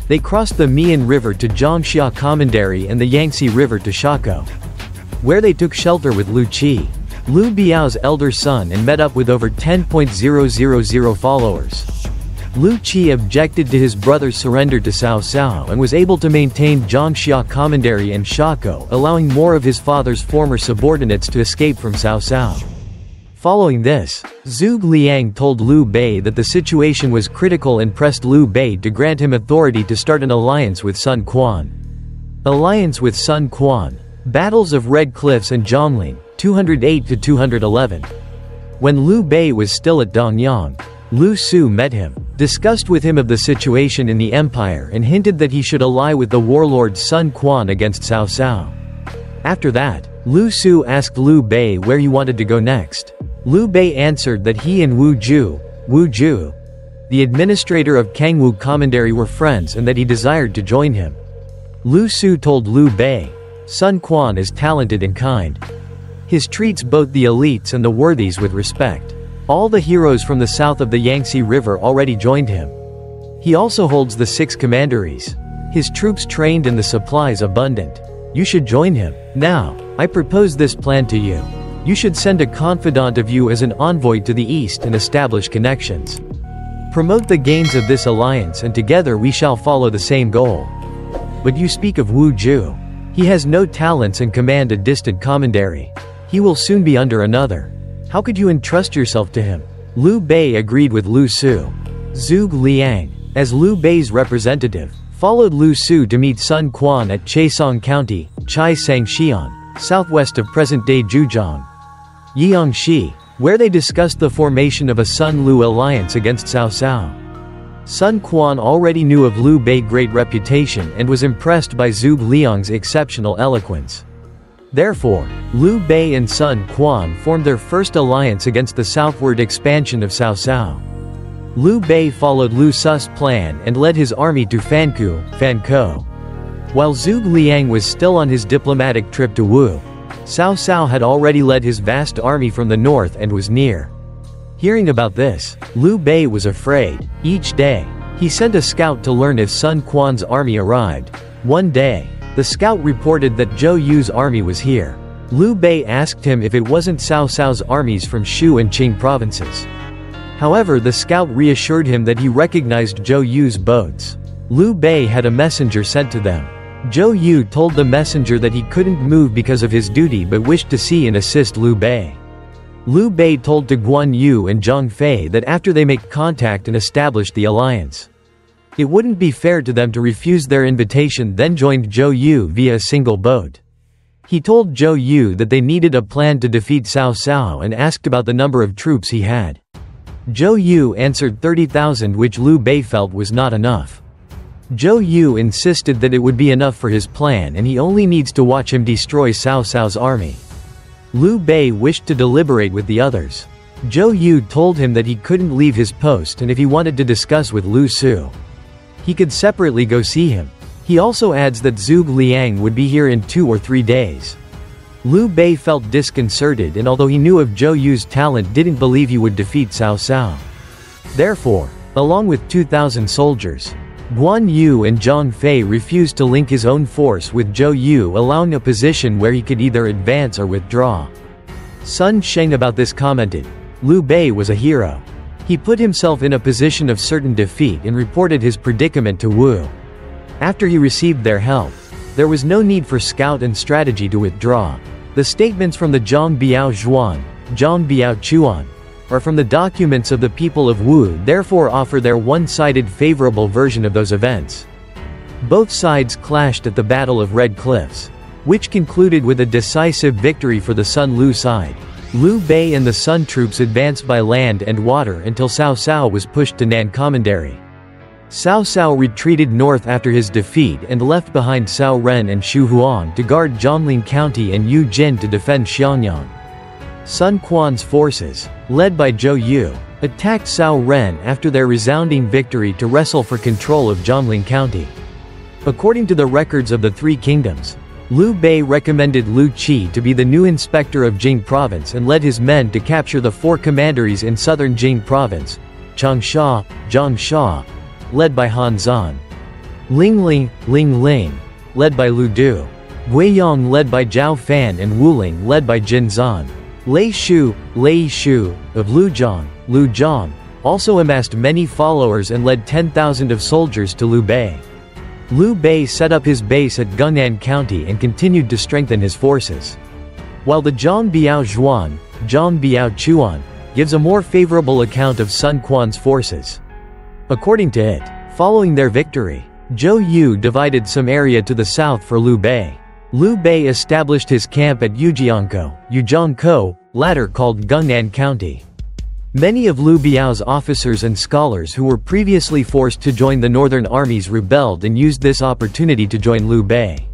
They crossed the Mian River to Zhangxia Commandery and the Yangtze River to Shako, where they took shelter with Liu Qi, Liu Biao's elder son, and met up with over 10,000 followers. Liu Qi objected to his brother's surrender to Cao Cao and was able to maintain Zhangxia Commandery and Shako, allowing more of his father's former subordinates to escape from Cao Cao. Following this, Zhuge Liang told Liu Bei that the situation was critical and pressed Liu Bei to grant him authority to start an alliance with Sun Quan. Alliance with Sun Quan. Battles of Red Cliffs and Zhongling, 208–211. When Liu Bei was still at Dongyang, Lu Su met him, discussed with him of the situation in the empire and hinted that he should ally with the warlord Sun Quan against Cao Cao. After that, Lu Su asked Liu Bei where he wanted to go next. Liu Bei answered that he and Wu Ju, the administrator of Kangwu Commandery, were friends and that he desired to join him. Lu Su told Liu Bei, Sun Quan is talented and kind. He treats both the elites and the worthies with respect. All the heroes from the south of the Yangtze River already joined him. He also holds the 6 commanderies. His troops trained and the supplies abundant. You should join him. Now, I propose this plan to you. You should send a confidant of you as an envoy to the east and establish connections. Promote the gains of this alliance and together we shall follow the same goal. But you speak of Wu Ju. He has no talents and command a distant commandery. He will soon be under another. How could you entrust yourself to him? Liu Bei agreed with Lu Su. Zhuge Liang, as Liu Bei's representative, followed Lu Su to meet Sun Quan at Chaisang County, Chai Sang Xian, southwest of present-day Zhejiang, Jiangxi, where they discussed the formation of a Sun-Lu alliance against Cao Cao. Sun Quan already knew of Liu Bei's great reputation and was impressed by Zhuge Liang's exceptional eloquence. Therefore, Liu Bei and Sun Quan formed their first alliance against the southward expansion of Cao Cao. Liu Bei followed Lu Su's plan and led his army to Fankou. While Zhuge Liang was still on his diplomatic trip to Wu, Cao Cao had already led his vast army from the north and was near. Hearing about this, Liu Bei was afraid. Each day, he sent a scout to learn if Sun Quan's army arrived. One day, the scout reported that Zhou Yu's army was here. Liu Bei asked him if it wasn't Cao Cao's armies from Shu and Qing provinces. However, the scout reassured him that he recognized Zhou Yu's boats. Liu Bei had a messenger sent to them. Zhou Yu told the messenger that he couldn't move because of his duty but wished to see and assist Liu Bei. Liu Bei told to Guan Yu and Zhang Fei that after they make contact and establish the alliance, it wouldn't be fair to them to refuse their invitation, then joined Zhou Yu via a single boat. He told Zhou Yu that they needed a plan to defeat Cao Cao and asked about the number of troops he had. Zhou Yu answered 30,000, which Liu Bei felt was not enough. Zhou Yu insisted that it would be enough for his plan and he only needs to watch him destroy Cao Cao's army. Liu Bei wished to deliberate with the others. Zhou Yu told him that he couldn't leave his post and if he wanted to discuss with Lu Su, he could separately go see him. He also adds that Zhuge Liang would be here in 2 or 3 days. Liu Bei felt disconcerted and although he knew of Zhou Yu's talent, didn't believe he would defeat Cao Cao. Therefore, along with 2,000 soldiers, Guan Yu and Zhang Fei refused to link his own force with Zhou Yu, allowing a position where he could either advance or withdraw. Sun Sheng about this commented, Liu Bei was a hero. He put himself in a position of certain defeat and reported his predicament to Wu. After he received their help, there was no need for scout and strategy to withdraw. The statements from the Zhang Biao Zhuan, Zhang Biao Chuan, or from the documents of the people of Wu therefore offer their one-sided favorable version of those events. Both sides clashed at the Battle of Red Cliffs, which concluded with a decisive victory for the Sun Lu side. Liu Bei and the Sun troops advanced by land and water until Cao Cao was pushed to Nan Commandery. Cao Cao retreated north after his defeat and left behind Cao Ren and Shu Han to guard Zhongling County and Yu Jin to defend Xianyang. Sun Quan's forces, led by Zhou Yu, attacked Cao Ren after their resounding victory to wrestle for control of Zhongling County. According to the records of the 3 kingdoms, Liu Bei recommended Liu Qi to be the new inspector of Jing province and led his men to capture the 4 commanderies in southern Jing province, Changsha, Zhangsha, led by Han Zan. Lingling, Ling, led by Lu Du. Guiyang led by Zhao Fan and Wuling led by Jin Zan. Lei Shu of Lu Zhang, also amassed many followers and led 10,000 of soldiers to Liu Bei. Liu Bei set up his base at Gunan County and continued to strengthen his forces. While the Zhang Biao Chuan gives a more favorable account of Sun Quan's forces. According to it, following their victory, Zhou Yu divided some area to the south for Liu Bei. Liu Bei established his camp at Yujiangkou, latter called Gunan County. Many of Liu Biao's officers and scholars who were previously forced to join the northern armies rebelled and used this opportunity to join Liu Bei.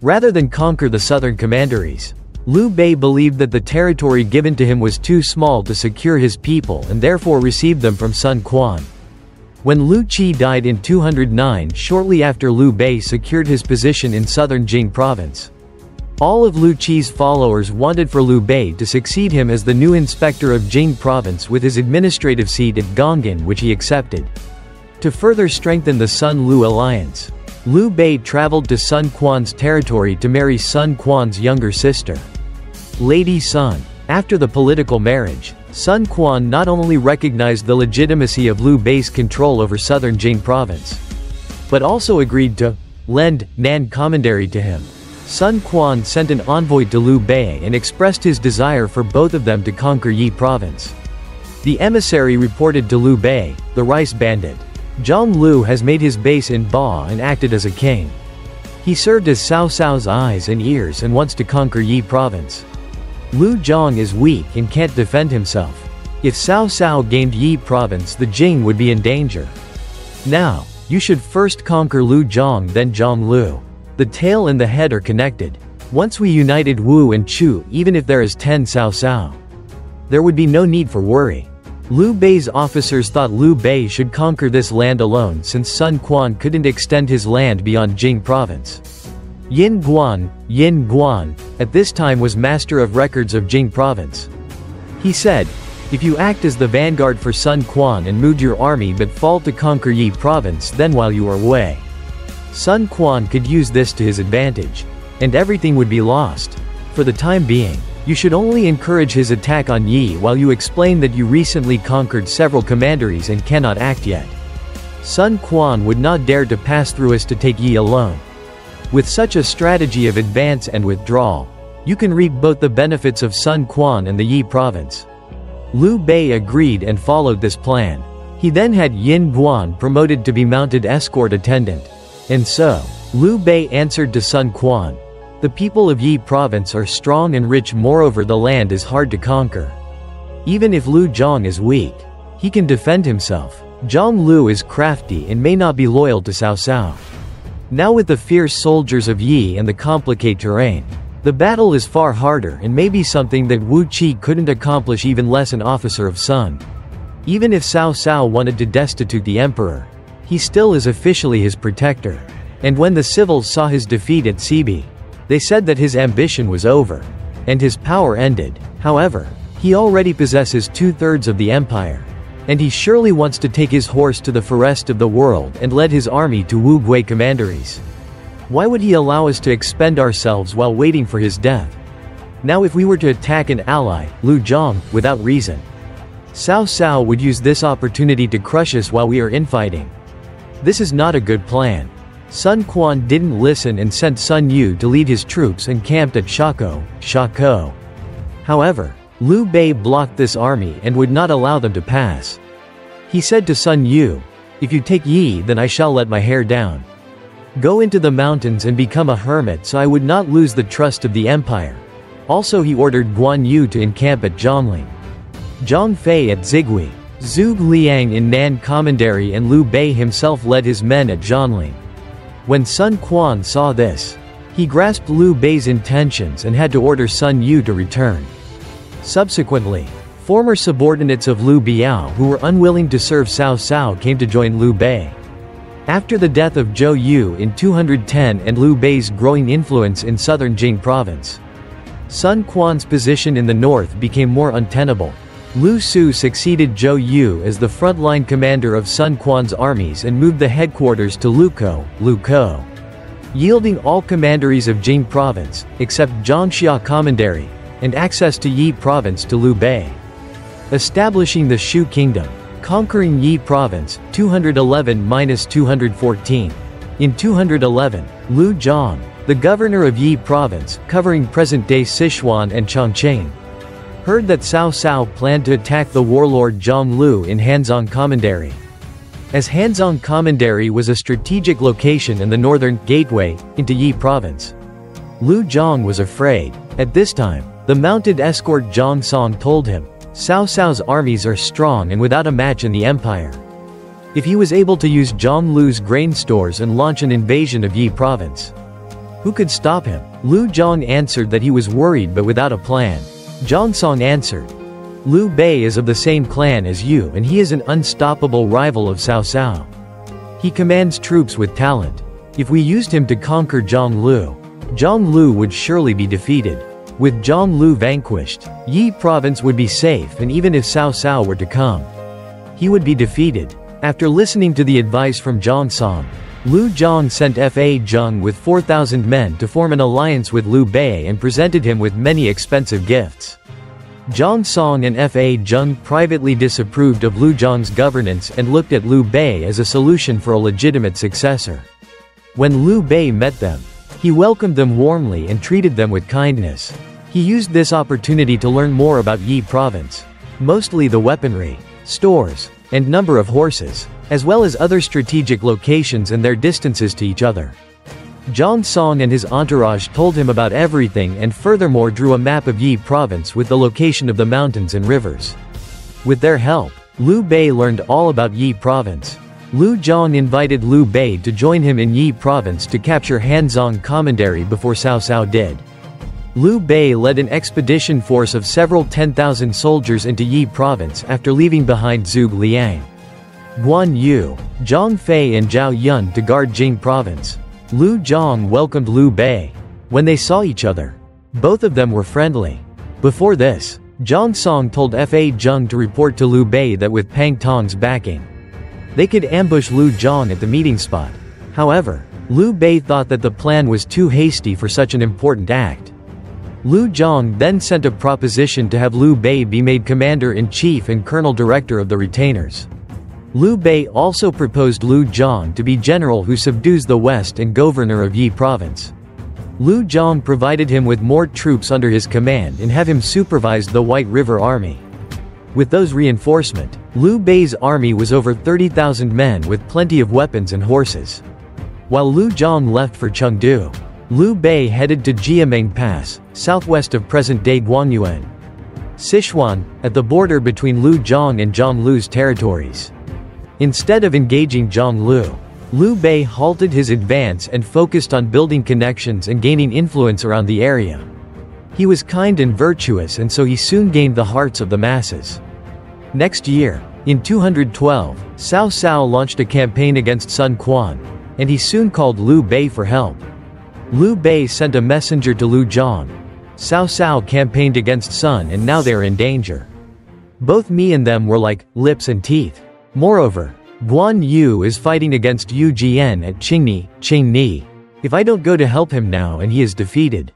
Rather than conquer the southern commanderies, Liu Bei believed that the territory given to him was too small to secure his people and therefore received them from Sun Quan. When Liu Qi died in 209, shortly after Liu Bei secured his position in southern Jing province. All of Liu Qi's followers wanted for Liu Bei to succeed him as the new inspector of Jing province with his administrative seat at Gongan, which he accepted. To further strengthen the Sun-Liu alliance, Liu Bei traveled to Sun Quan's territory to marry Sun Quan's younger sister, Lady Sun. After the political marriage, Sun Quan not only recognized the legitimacy of Liu Bei's control over southern Jing province, but also agreed to lend Nan commandery to him. Sun Quan sent an envoy to Liu Bei and expressed his desire for both of them to conquer Yi province. The emissary reported to Liu Bei, the rice bandit, Zhang Lu has made his base in Ba and acted as a king. He served as Cao Cao's eyes and ears and wants to conquer Yi province. Liu Zhang is weak and can't defend himself. If Cao Cao gained Yi province, the Jing would be in danger. Now, you should first conquer Liu Zhang, then Zhang Lu. The tail and the head are connected. Once we united Wu and Chu, even if there is 10 Cao Cao, there would be no need for worry. Liu Bei's officers thought Liu Bei should conquer this land alone since Sun Quan couldn't extend his land beyond Jing province. Yin Guan, at this time was master of records of Jing province. He said, "If you act as the vanguard for Sun Quan and move your army but fall to conquer Yi province, then while you are away, Sun Quan could use this to his advantage, and everything would be lost. For the time being, you should only encourage his attack on Yi while you explain that you recently conquered several commanderies and cannot act yet. Sun Quan would not dare to pass through us to take Yi alone. With such a strategy of advance and withdrawal, you can reap both the benefits of Sun Quan and the Yi province." Liu Bei agreed and followed this plan. He then had Yin Guan promoted to be mounted escort attendant. And so, Liu Bei answered to Sun Quan, "The people of Yi province are strong and rich, moreover the land is hard to conquer. Even if Liu Zhang is weak, he can defend himself. Zhang Lu is crafty and may not be loyal to Cao Cao. Now with the fierce soldiers of Yi and the complicated terrain, the battle is far harder and may be something that Wu Qi couldn't accomplish, even less an officer of Sun. Even if Cao Cao wanted to destitute the emperor, he still is officially his protector." And when the civils saw his defeat at Sibi, they said that his ambition was over, and his power ended. However, he already possesses 2/3 of the empire, and he surely wants to take his horse to the forest of the world and led his army to Wu Gui commanderies. Why would he allow us to expend ourselves while waiting for his death? Now if we were to attack an ally, Liu Zhang, without reason, Cao Cao would use this opportunity to crush us while we are infighting. This is not a good plan. Sun Quan didn't listen and sent Sun Yu to lead his troops and camped at Shako. However, Liu Bei blocked this army and would not allow them to pass. He said to Sun Yu, "If you take Yi, then I shall let my hair down. Go into the mountains and become a hermit so I would not lose the trust of the empire." Also he ordered Guan Yu to encamp at Zhongling, Zhang Fei at Zigui, Zhuge Liang in Nan commandery, and Liu Bei himself led his men at Zhongling. When Sun Quan saw this, he grasped Liu Bei's intentions and had to order Sun Yu to return. Subsequently, former subordinates of Liu Biao who were unwilling to serve Cao Cao came to join Liu Bei. After the death of Zhou Yu in 210 and Liu Bei's growing influence in southern Jing province, Sun Quan's position in the north became more untenable. Lu Su succeeded Zhou Yu as the frontline commander of Sun Quan's armies and moved the headquarters to Lukou, yielding all commanderies of Jing province, except Zhangxia commandery, and access to Yi province to Liu Bei. Establishing the Shu kingdom, conquering Yi province, 211–214. In 211, Liu Zhang, the governor of Yi province, covering present-day Sichuan and Chongqing, heard that Cao Cao planned to attack the warlord Zhang Lu in Hanzhong commandery. As Hanzhong commandery was a strategic location and the northern gateway into Yi province, Liu Zhang was afraid. At this time, the mounted escort Zhang Song told him, Cao Cao's armies are strong and without a match in the empire. If he was able to use Zhang Lu's grain stores and launch an invasion of Yi province, who could stop him? Liu Zhang answered that he was worried but without a plan. Zhang Song answered, Liu Bei is of the same clan as you and he is an unstoppable rival of Cao Cao. He commands troops with talent. If we used him to conquer Zhang Lu would surely be defeated. With Zhang Lu vanquished, Yi province would be safe, and even if Cao Cao were to come, he would be defeated. After listening to the advice from Zhang Song, Liu Zhang sent Fa Zheng with 4,000 men to form an alliance with Liu Bei and presented him with many expensive gifts. Zhang Song and Fa Zheng privately disapproved of Liu Zhang's governance and looked at Liu Bei as a solution for a legitimate successor. When Liu Bei met them, he welcomed them warmly and treated them with kindness. He used this opportunity to learn more about Yi province, mostly the weaponry, stores, and number of horses, as well as other strategic locations and their distances to each other. Zhang Song and his entourage told him about everything and furthermore drew a map of Yi province with the location of the mountains and rivers. With their help, Liu Bei learned all about Yi province. Liu Zhang invited Liu Bei to join him in Yi province to capture Hanzhong commandery before Cao Cao did. Liu Bei led an expedition force of several 10,000 soldiers into Yi province after leaving behind Zhuge Liang, Guan Yu, Zhang Fei and Zhao Yun to guard Jing province. Liu Zhang welcomed Liu Bei. When they saw each other, both of them were friendly. Before this, Zhang Song told Fa Zheng to report to Liu Bei that with Pang Tong's backing, they could ambush Liu Zhang at the meeting spot. However, Liu Bei thought that the plan was too hasty for such an important act. Liu Zhang then sent a proposition to have Liu Bei be made commander-in-chief and colonel-director of the retainers. Liu Bei also proposed Liu Zhang to be general who subdues the west and governor of Yi province. Liu Zhang provided him with more troops under his command and have him supervise the White River Army. With those reinforcements, Liu Bei's army was over 30,000 men with plenty of weapons and horses. While Liu Zhang left for Chengdu, Liu Bei headed to Jiameng Pass, southwest of present-day Guanyuan, Sichuan, at the border between Liu Zhang and Zhang Lu's territories. Instead of engaging Zhang Lu, Liu Bei halted his advance and focused on building connections and gaining influence around the area. He was kind and virtuous and so he soon gained the hearts of the masses. Next year, in 212, Cao Cao launched a campaign against Sun Quan, and he soon called Liu Bei for help. Liu Bei sent a messenger to Liu Zhang. Cao Cao campaigned against Sun and now they are in danger. Both me and them were like lips and teeth. Moreover, Guan Yu is fighting against Yu Jian at Qingni. If I don't go to help him now and he is defeated,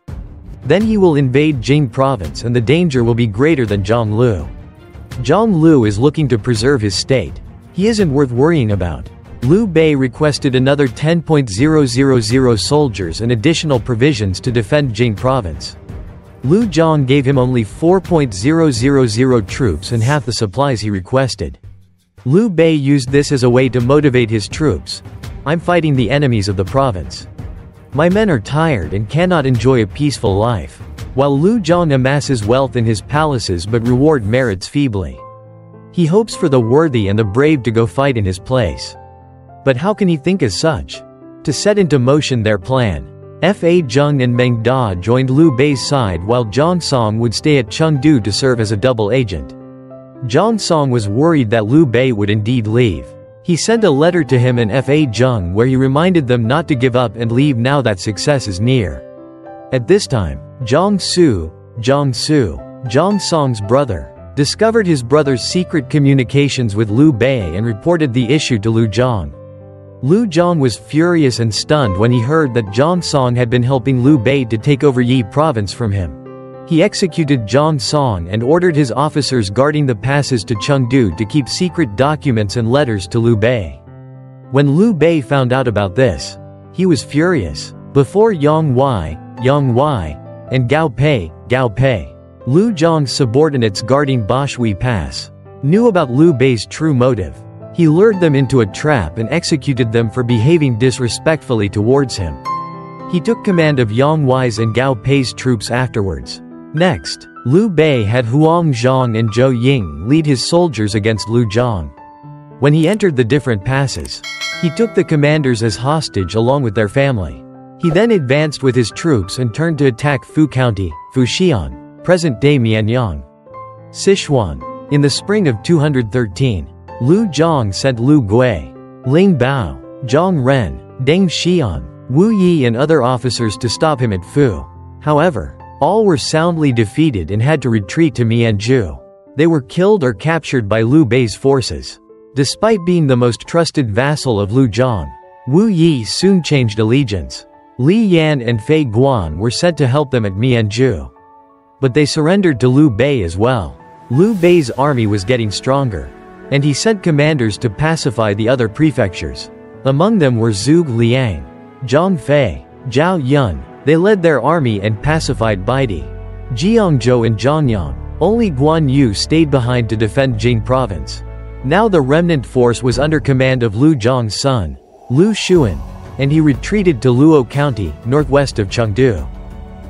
then he will invade Jing province and the danger will be greater than Zhang Lu. Zhang Lu is looking to preserve his state. He isn't worth worrying about. Liu Bei requested another 10,000 soldiers and additional provisions to defend Jing province. Liu Zhang gave him only 4,000 troops and half the supplies he requested. Liu Bei used this as a way to motivate his troops. I'm fighting the enemies of the province. My men are tired and cannot enjoy a peaceful life. While Liu Zhang amasses wealth in his palaces but reward merits feebly. He hopes for the worthy and the brave to go fight in his place. But how can he think as such? To set into motion their plan, Fa Zheng and Meng Da joined Liu Bei's side while Zhang Song would stay at Chengdu to serve as a double agent. Zhang Song was worried that Liu Bei would indeed leave. He sent a letter to him and Fa Zheng where he reminded them not to give up and leave now that success is near. At this time, Zhang Su, Zhang Song's brother, discovered his brother's secret communications with Liu Bei and reported the issue to Liu Zhang. Liu Zhang was furious and stunned when he heard that Zhang Song had been helping Liu Bei to take over Yi province from him. He executed Zhang Song and ordered his officers guarding the passes to Chengdu to keep secret documents and letters to Liu Bei. When Liu Bei found out about this, he was furious. Before Yang Wei, and Gao Pei, Liu Zhang's subordinates guarding Bashui Pass knew about Liu Bei's true motive. He lured them into a trap and executed them for behaving disrespectfully towards him. He took command of Yang Wei's and Gao Pei's troops afterwards. Next, Liu Bei had Huang Zhang and Zhou Ying lead his soldiers against Liu Zhang. When he entered the different passes, he took the commanders as hostage along with their family. He then advanced with his troops and turned to attack Fu County, Fuxian, present-day Mianyang. Sichuan. In the spring of 213, Liu Zhang sent Liu Gui, Ling Bao, Zhang Ren, Deng Xian, Wu Yi and other officers to stop him at Fu. However, all were soundly defeated and had to retreat to Mianzhu. They were killed or captured by Liu Bei's forces. Despite being the most trusted vassal of Liu Zhang, Wu Yi soon changed allegiance. Li Yan and Fei Guan were sent to help them at Mianzhu. But they surrendered to Liu Bei as well. Liu Bei's army was getting stronger, and he sent commanders to pacify the other prefectures. Among them were Zhuge Liang, Zhang Fei, Zhao Yun. They led their army and pacified Baidi, Jiangzhou and Zhangyang. Only Guan Yu stayed behind to defend Jing province. Now the remnant force was under command of Liu Zhang's son, Liu Xuan, and he retreated to Luo County, northwest of Chengdu.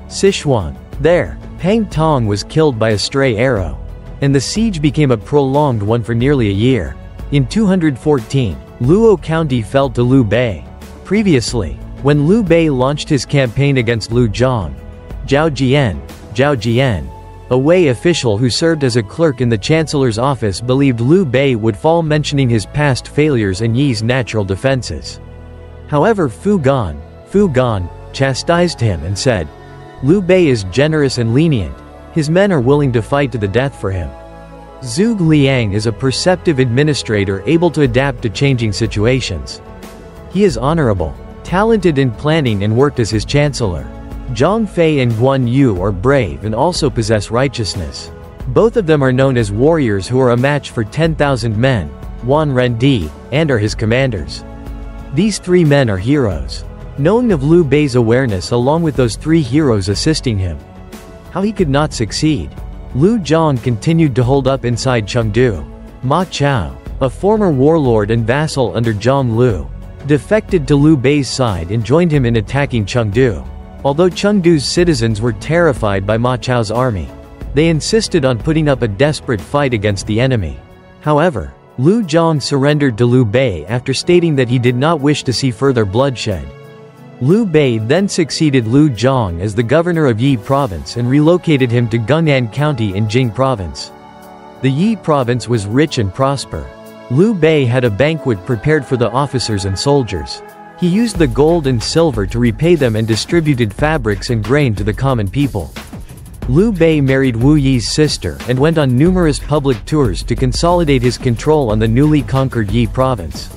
Sichuan. There, Pang Tong was killed by a stray arrow, and the siege became a prolonged one for nearly a year. In 214, Luo County fell to Liu Bei. Previously, when Liu Bei launched his campaign against Liu Zhang, Zhao Jian, a Wei official who served as a clerk in the chancellor's office, believed Liu Bei would fall, mentioning his past failures and Yi's natural defenses. However, Fu Gan chastised him and said, "Liu Bei is generous and lenient. His men are willing to fight to the death for him." Zhuge Liang is a perceptive administrator able to adapt to changing situations. He is honorable, talented in planning and worked as his chancellor. Zhang Fei and Guan Yu are brave and also possess righteousness. Both of them are known as warriors who are a match for 10,000 men, Wan Ren Di, and are his commanders. These three men are heroes. Knowing of Liu Bei's awareness along with those three heroes assisting him, how he could not succeed. Liu Zhang continued to hold up inside Chengdu. Ma Chao, a former warlord and vassal under Zhang Lu, defected to Liu Bei's side and joined him in attacking Chengdu. Although Chengdu's citizens were terrified by Ma Chao's army, they insisted on putting up a desperate fight against the enemy. However, Liu Zhang surrendered to Liu Bei after stating that he did not wish to see further bloodshed. Liu Bei then succeeded Liu Zhang as the governor of Yi province and relocated him to Gunan County in Jing province. The Yi province was rich and prosper. Liu Bei had a banquet prepared for the officers and soldiers. He used the gold and silver to repay them and distributed fabrics and grain to the common people. Liu Bei married Wu Yi's sister and went on numerous public tours to consolidate his control on the newly conquered Yi province.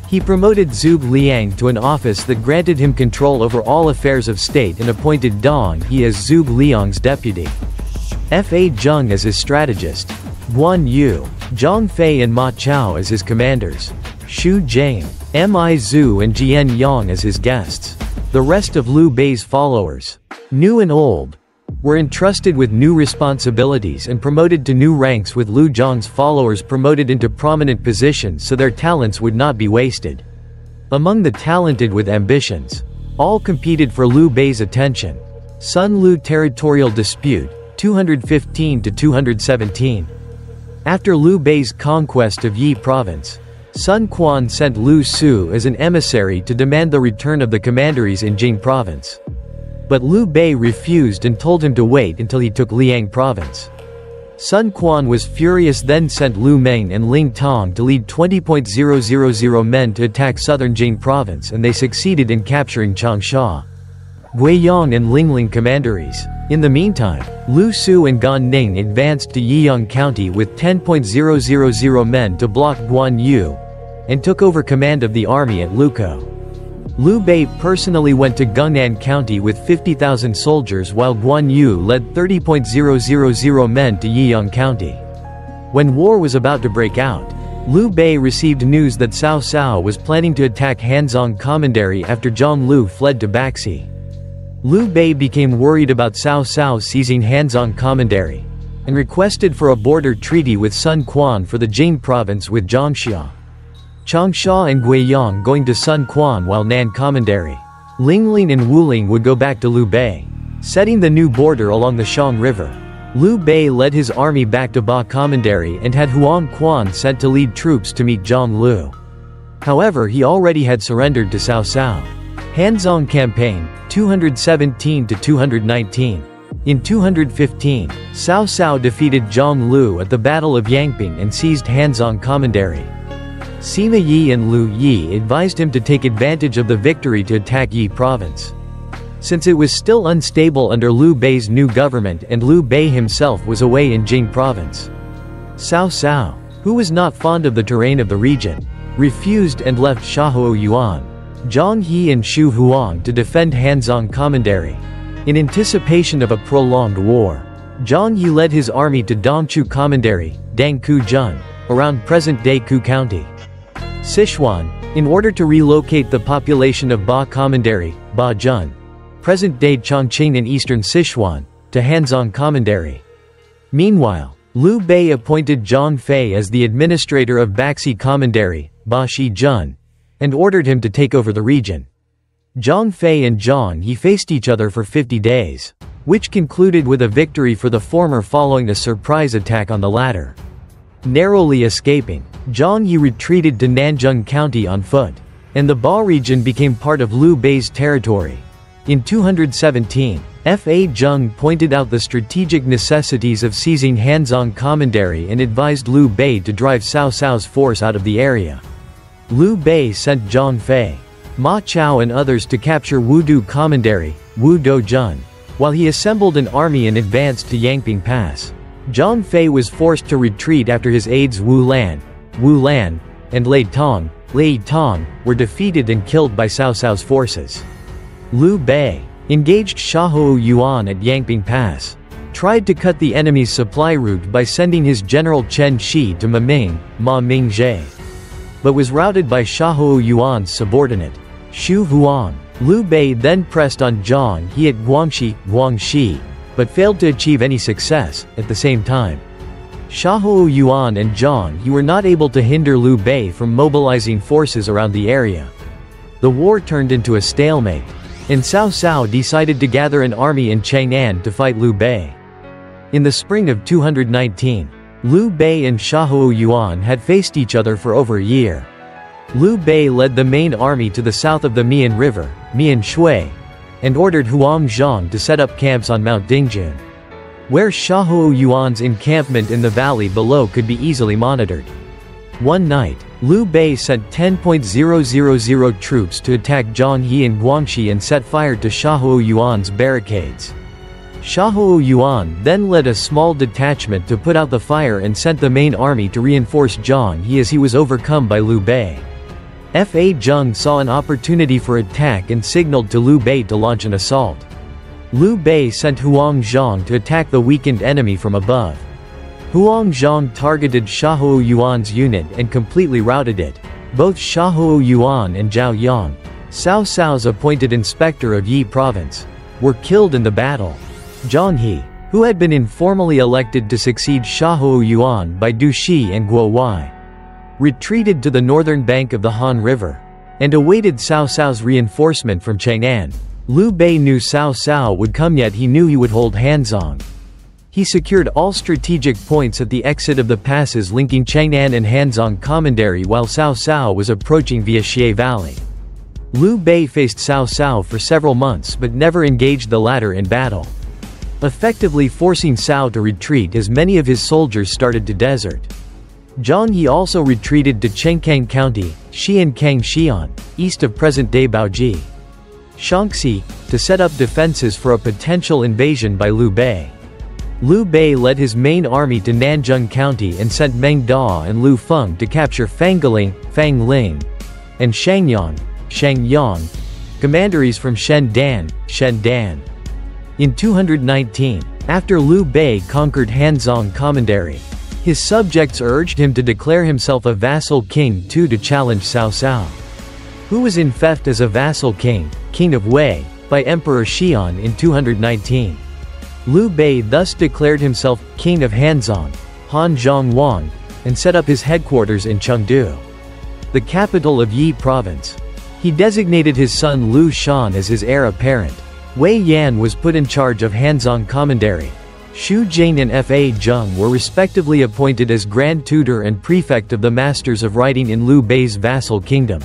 He promoted Zhuge Liang to an office that granted him control over all affairs of state and appointed Dong He as Zhuge Liang's deputy. Fa Zheng as his strategist. Guan Yu, Zhang Fei and Ma Chao as his commanders. Xu Jing, Mi Zhu and Jian Yang as his guests. The rest of Liu Bei's followers, new and old, were entrusted with new responsibilities and promoted to new ranks, with Liu Zhang's followers promoted into prominent positions so their talents would not be wasted. Among the talented with ambitions, all competed for Liu Bei's attention. Sun Lu territorial dispute, 215 to 217. After Liu Bei's conquest of Yi province, Sun Quan sent Liu Su as an emissary to demand the return of the commanderies in Jing province. But Liu Bei refused and told him to wait until he took Liang province. Sun Quan was furious, then sent Liu Meng and Ling Tong to lead 20,000 men to attack southern Jing province, and they succeeded in capturing Changsha. Guiyang and Lingling commanderies. In the meantime, Lu Su and Gan Ning advanced to Yiyang County with 10,000 men to block Guan Yu, and took over command of the army at Lukou. Liu Bei personally went to Gungnan County with 50,000 soldiers while Guan Yu led 30,000 men to Yiyang County. When war was about to break out, Liu Bei received news that Cao Cao was planning to attack Hanzong Commandery after Zhang Lu fled to Baxi. Liu Bei became worried about Cao Cao seizing Hanzong Commandery, and requested for a border treaty with Sun Quan for the Jing province with Zhongsha. Changsha and Guiyang going to Sun Quan while Nan Commandery. Lingling and Wuling would go back to Liu Bei, setting the new border along the Shang River. Liu Bei led his army back to Ba Commandery and had Huang Quan sent to lead troops to meet Zhang Lu. However, he already had surrendered to Cao Cao. Hanzong Campaign, 217–219. In 215, Cao Cao defeated Zhang Lu at the Battle of Yangping and seized Hanzong Commandery. Sima Yi and Lu Yi advised him to take advantage of the victory to attack Yi province, since it was still unstable under Liu Bei's new government and Liu Bei himself was away in Jing province. Cao Cao, who was not fond of the terrain of the region, refused and left Shahuo Yuan, Zhang He and Shu Huang to defend Hanzong Commandery. In anticipation of a prolonged war, Zhang He led his army to Dongchu Commandery, Dangku Jun, around present-day Ku County. Sichuan, in order to relocate the population of Ba Commandery, Ba Jun, present-day Chongqing in eastern Sichuan, to Hanzong Commandery. Meanwhile, Liu Bei appointed Zhang Fei as the administrator of Baxi Commandery, Ba Shi Jun, and ordered him to take over the region. Zhang Fei and Zhang He faced each other for 50 days, which concluded with a victory for the former following a surprise attack on the latter. Narrowly escaping, Zhang He retreated to Nanjing County on foot, and the Ba region became part of Liu Bei's territory. In 217, Fa Zheng pointed out the strategic necessities of seizing Hanzong Commandery and advised Liu Bei to drive Cao Cao's force out of the area. Liu Bei sent Zhang Fei, Ma Chao and others to capture Wudu Commandery, Wudo Jun, while he assembled an army and advanced to Yangping Pass. Zhang Fei was forced to retreat after his aides Wu Lan, and Lei Tong, were defeated and killed by Cao Cao's forces. Liu Bei engaged Shahuo Yuan at Yangping Pass, tried to cut the enemy's supply route by sending his general Chen Shi to Ma Mingzhe, but was routed by Shahuo Yuan's subordinate, Shu Huang. Liu Bei then pressed on Zhang He at Guangxi, but failed to achieve any success. At the same time, Shahuo Yuan and Zhang He were not able to hinder Liu Bei from mobilizing forces around the area. The war turned into a stalemate, and Cao Cao decided to gather an army in Chang'an to fight Liu Bei. In the spring of 219, Liu Bei and Shahuo Yuan had faced each other for over a year. Liu Bei led the main army to the south of the Mian River, Mian Shui, and ordered Huang Zhang to set up camps on Mount Dingjun, where Shahuo Yuan's encampment in the valley below could be easily monitored. One night, Liu Bei sent 10,000 troops to attack Zhang He in Guangxi and set fire to Shahuo Yuan's barricades. Shahuo Yuan then led a small detachment to put out the fire and sent the main army to reinforce Zhang He as he was overcome by Liu Bei. Fa Zheng saw an opportunity for attack and signaled to Liu Bei to launch an assault. Liu Bei sent Huang Zhang to attack the weakened enemy from above. Huang Zhang targeted Shahuo Yuan's unit and completely routed it. Both Shahuo Yuan and Zhao Yang, Cao Cao's appointed inspector of Yi province, were killed in the battle. Zhang He, who had been informally elected to succeed Shahuo Yuan by Du Shi and Guo Wai, retreated to the northern bank of the Han River, and awaited Cao Cao's reinforcement from Chang'an. Liu Bei knew Cao Cao would come, yet he knew he would hold Hanzong. He secured all strategic points at the exit of the passes linking Chang'an and Hanzong Commandery while Cao Cao was approaching via Xie Valley. Liu Bei faced Cao Cao for several months but never engaged the latter in battle, effectively forcing Cao to retreat as many of his soldiers started to desert. Zhang He also retreated to Chengkang County, Xiankang Xian, east of present-day Baoji. Shaanxi, to set up defenses for a potential invasion by Liu Bei. Liu Bei led his main army to Nanjing County and sent Meng Da and Lu Feng to capture Fangaling, Fangling, and Shangyang, commanderies from Shendan. In 219, after Liu Bei conquered Hanzhong Commandery, his subjects urged him to declare himself a vassal king to challenge Cao Cao, who was in fact as a vassal king of Wei, by Emperor Xian in 219. Liu Bei thus declared himself king of Hanzhong, Hanzhongwang, and set up his headquarters in Chengdu, the capital of Yi province. He designated his son Liu Shan as his heir apparent. Wei Yan was put in charge of Hanzhong Commandery. Xu Jing and Fa Zheng were respectively appointed as Grand Tutor and Prefect of the Masters of Writing in Liu Bei's vassal kingdom,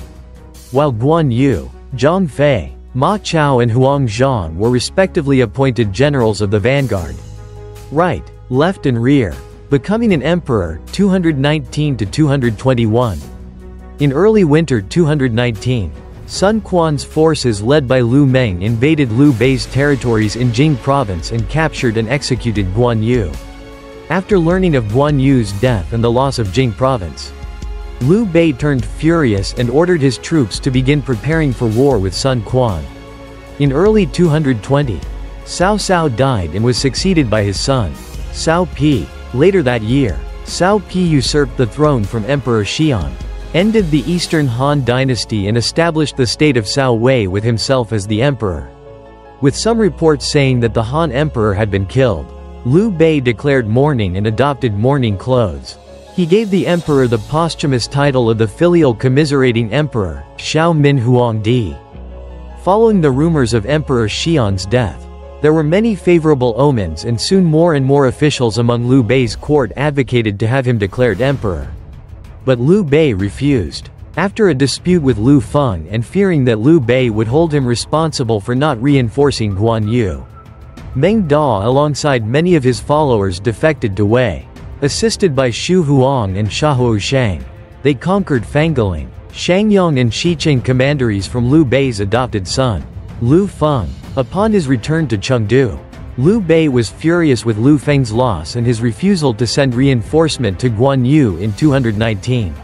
while Guan Yu, Zhang Fei, Ma Chao and Huang Zhang were respectively appointed generals of the vanguard, right, left and rear, becoming an emperor, 219 to 221. In early winter 219, Sun Quan's forces led by Lu Meng invaded Liu Bei's territories in Jing province and captured and executed Guan Yu. After learning of Guan Yu's death and the loss of Jing province, Liu Bei turned furious and ordered his troops to begin preparing for war with Sun Quan. In early 220, Cao Cao died and was succeeded by his son, Cao Pi. Later that year, Cao Pi usurped the throne from Emperor Xian, ended the Eastern Han dynasty and established the state of Cao Wei with himself as the emperor. With some reports saying that the Han emperor had been killed, Liu Bei declared mourning and adopted mourning clothes. He gave the emperor the posthumous title of the filial commiserating emperor, Xiao Min Huangdi. Following the rumors of Emperor Xian's death, there were many favorable omens and soon more and more officials among Liu Bei's court advocated to have him declared emperor. But Liu Bei refused. After a dispute with Lu Feng and fearing that Liu Bei would hold him responsible for not reinforcing Guan Yu, Meng Da alongside many of his followers defected to Wei. Assisted by Xu Huang and Shahuo Shang, they conquered Fangaling, Shangyang and Xiqing commanderies from Liu Bei's adopted son, Lu Feng. Upon his return to Chengdu, Liu Bei was furious with Lu Feng's loss and his refusal to send reinforcement to Guan Yu in 219.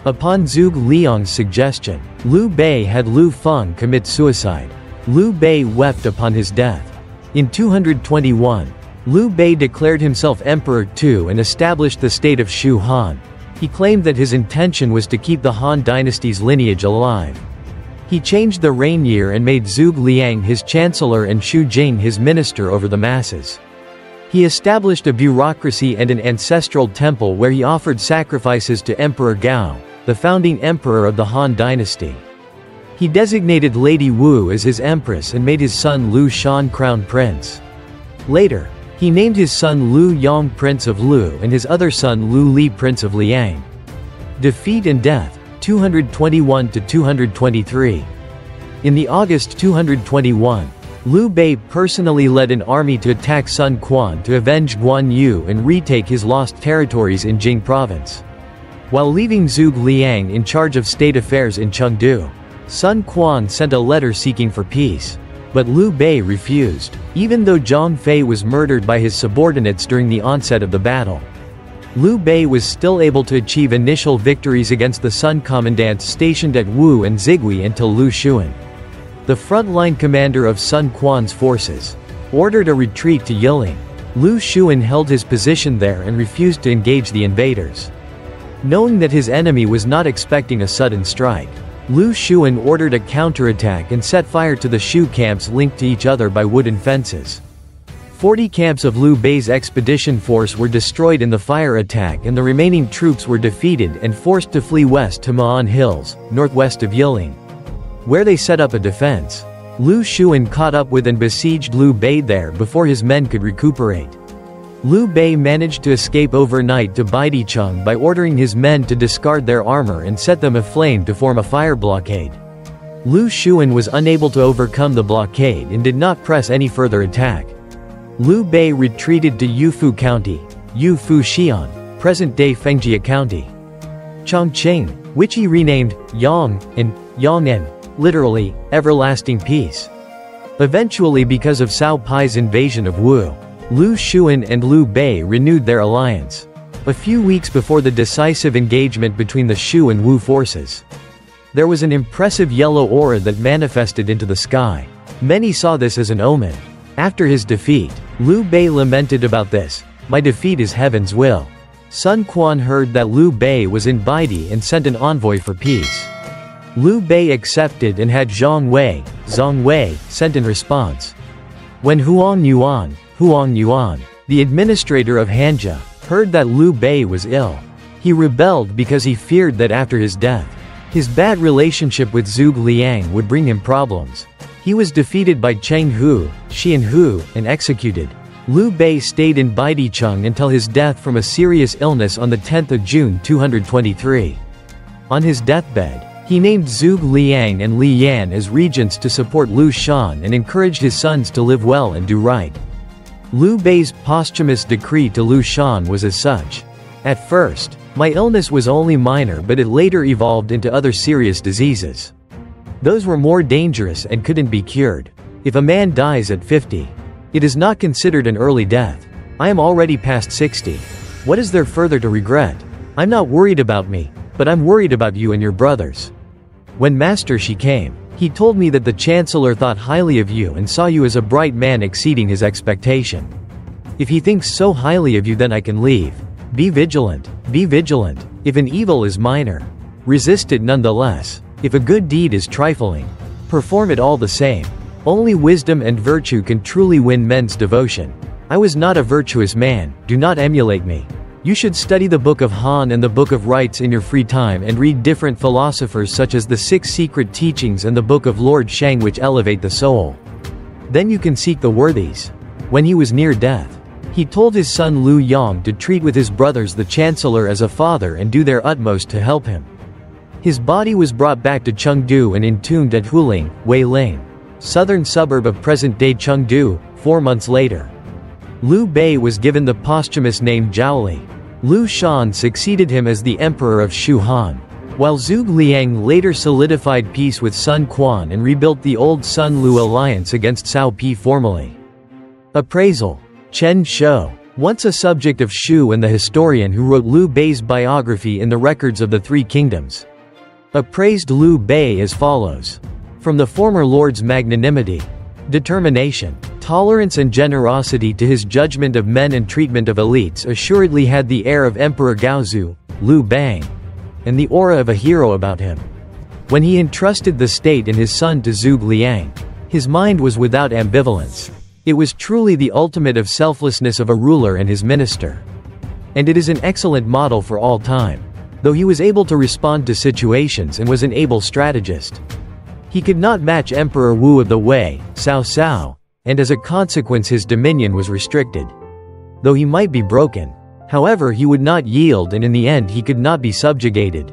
Upon Zhuge Liang's suggestion, Liu Bei had Lu Feng commit suicide. Liu Bei wept upon his death. In 221, Liu Bei declared himself emperor too and established the state of Shu Han. He claimed that his intention was to keep the Han dynasty's lineage alive. He changed the reign year and made Zhuge Liang his chancellor and Xu Jing his minister over the masses. He established a bureaucracy and an ancestral temple where he offered sacrifices to Emperor Gao, the founding emperor of the Han dynasty. He designated Lady Wu as his empress and made his son Liu Shan crown prince. Later, he named his son Liu Yang Prince of Lu and his other son Liu Li Prince of Liang. Defeat and death, 221 to 223. In the August 221, Liu Bei personally led an army to attack Sun Quan to avenge Guan Yu and retake his lost territories in Jing province. While leaving Zhuge Liang in charge of state affairs in Chengdu, Sun Quan sent a letter seeking for peace. But Liu Bei refused, even though Zhang Fei was murdered by his subordinates during the onset of the battle. Liu Bei was still able to achieve initial victories against the Sun commandants stationed at Wu and Zigui until Liu Xuan, the frontline commander of Sun Quan's forces, ordered a retreat to Yiling. Liu Xuan held his position there and refused to engage the invaders. Knowing that his enemy was not expecting a sudden strike, Liu Xuan ordered a counterattack and set fire to the Shu camps linked to each other by wooden fences. 40 camps of Liu Bei's expedition force were destroyed in the fire attack and the remaining troops were defeated and forced to flee west to Ma'an Hills, northwest of Yiling, where they set up a defense. Liu Xuan caught up with and besieged Liu Bei there before his men could recuperate. Liu Bei managed to escape overnight to Baidicheng by ordering his men to discard their armor and set them aflame to form a fire blockade. Liu Xuan was unable to overcome the blockade and did not press any further attack. Liu Bei retreated to Yufu County, Yufu Xian, present-day Fengjia County. Chongqing, which he renamed Yang and Yang'an, literally, everlasting peace. Eventually, because of Cao Pai's invasion of Wu, Liu Xuan and Liu Bei renewed their alliance. A few weeks before the decisive engagement between the Shu and Wu forces, there was an impressive yellow aura that manifested into the sky. Many saw this as an omen. After his defeat, Liu Bei lamented about this. "My defeat is heaven's will." Sun Quan heard that Liu Bei was in Baidi and sent an envoy for peace. Liu Bei accepted and had Zhang Wei, sent in response. When Huang Yuan, the administrator of Hanja, heard that Liu Bei was ill, he rebelled because he feared that after his death, his bad relationship with Zhuge Liang would bring him problems. He was defeated by Cheng Hu, Xian Hu, and executed. Liu Bei stayed in Baidicheng until his death from a serious illness on the 10th of June 223. On his deathbed, he named Zhuge Liang and Li Yan as regents to support Liu Shan and encouraged his sons to live well and do right. Liu Bei's posthumous decree to Liu Shan was as such. At first, my illness was only minor, but it later evolved into other serious diseases. Those were more dangerous and couldn't be cured. If a man dies at 50, it is not considered an early death. I am already past 60. What is there further to regret? I'm not worried about me, but I'm worried about you and your brothers. When Master Shi came, he told me that the Chancellor thought highly of you and saw you as a bright man exceeding his expectation. If he thinks so highly of you, then I can leave. Be vigilant. Be vigilant. If an evil is minor, resist it nonetheless. If a good deed is trifling, perform it all the same. Only wisdom and virtue can truly win men's devotion. I was not a virtuous man, do not emulate me. You should study the Book of Han and the Book of Rites in your free time and read different philosophers such as the 6 Secret Teachings and the Book of Lord Shang, which elevate the soul. Then you can seek the worthies. When he was near death, he told his son Liu Yang to treat with his brothers the Chancellor as a father and do their utmost to help him. His body was brought back to Chengdu and entombed at Huling, Weiling, southern suburb of present-day Chengdu, 4 months later. Liu Bei was given the posthumous name Zhaoli. Liu Shan succeeded him as the Emperor of Shu Han, while Zhuge Liang later solidified peace with Sun Quan and rebuilt the old Sun-Liu alliance against Cao Pi formally. Appraisal. Chen Shou, once a subject of Shu and the historian who wrote Liu Bei's biography in the records of the Three Kingdoms, appraised Liu Bei as follows. From the former lord's magnanimity, determination, tolerance and generosity to his judgment of men and treatment of elites assuredly had the air of Emperor Gaozu, Liu Bang, and the aura of a hero about him. When he entrusted the state and his son to Zhuge Liang, his mind was without ambivalence. It was truly the ultimate of selflessness of a ruler and his minister. And it is an excellent model for all time. Though he was able to respond to situations and was an able strategist, he could not match Emperor Wu of the Wei, Cao Cao, and as a consequence his dominion was restricted. Though he might be broken, however, he would not yield, and in the end he could not be subjugated.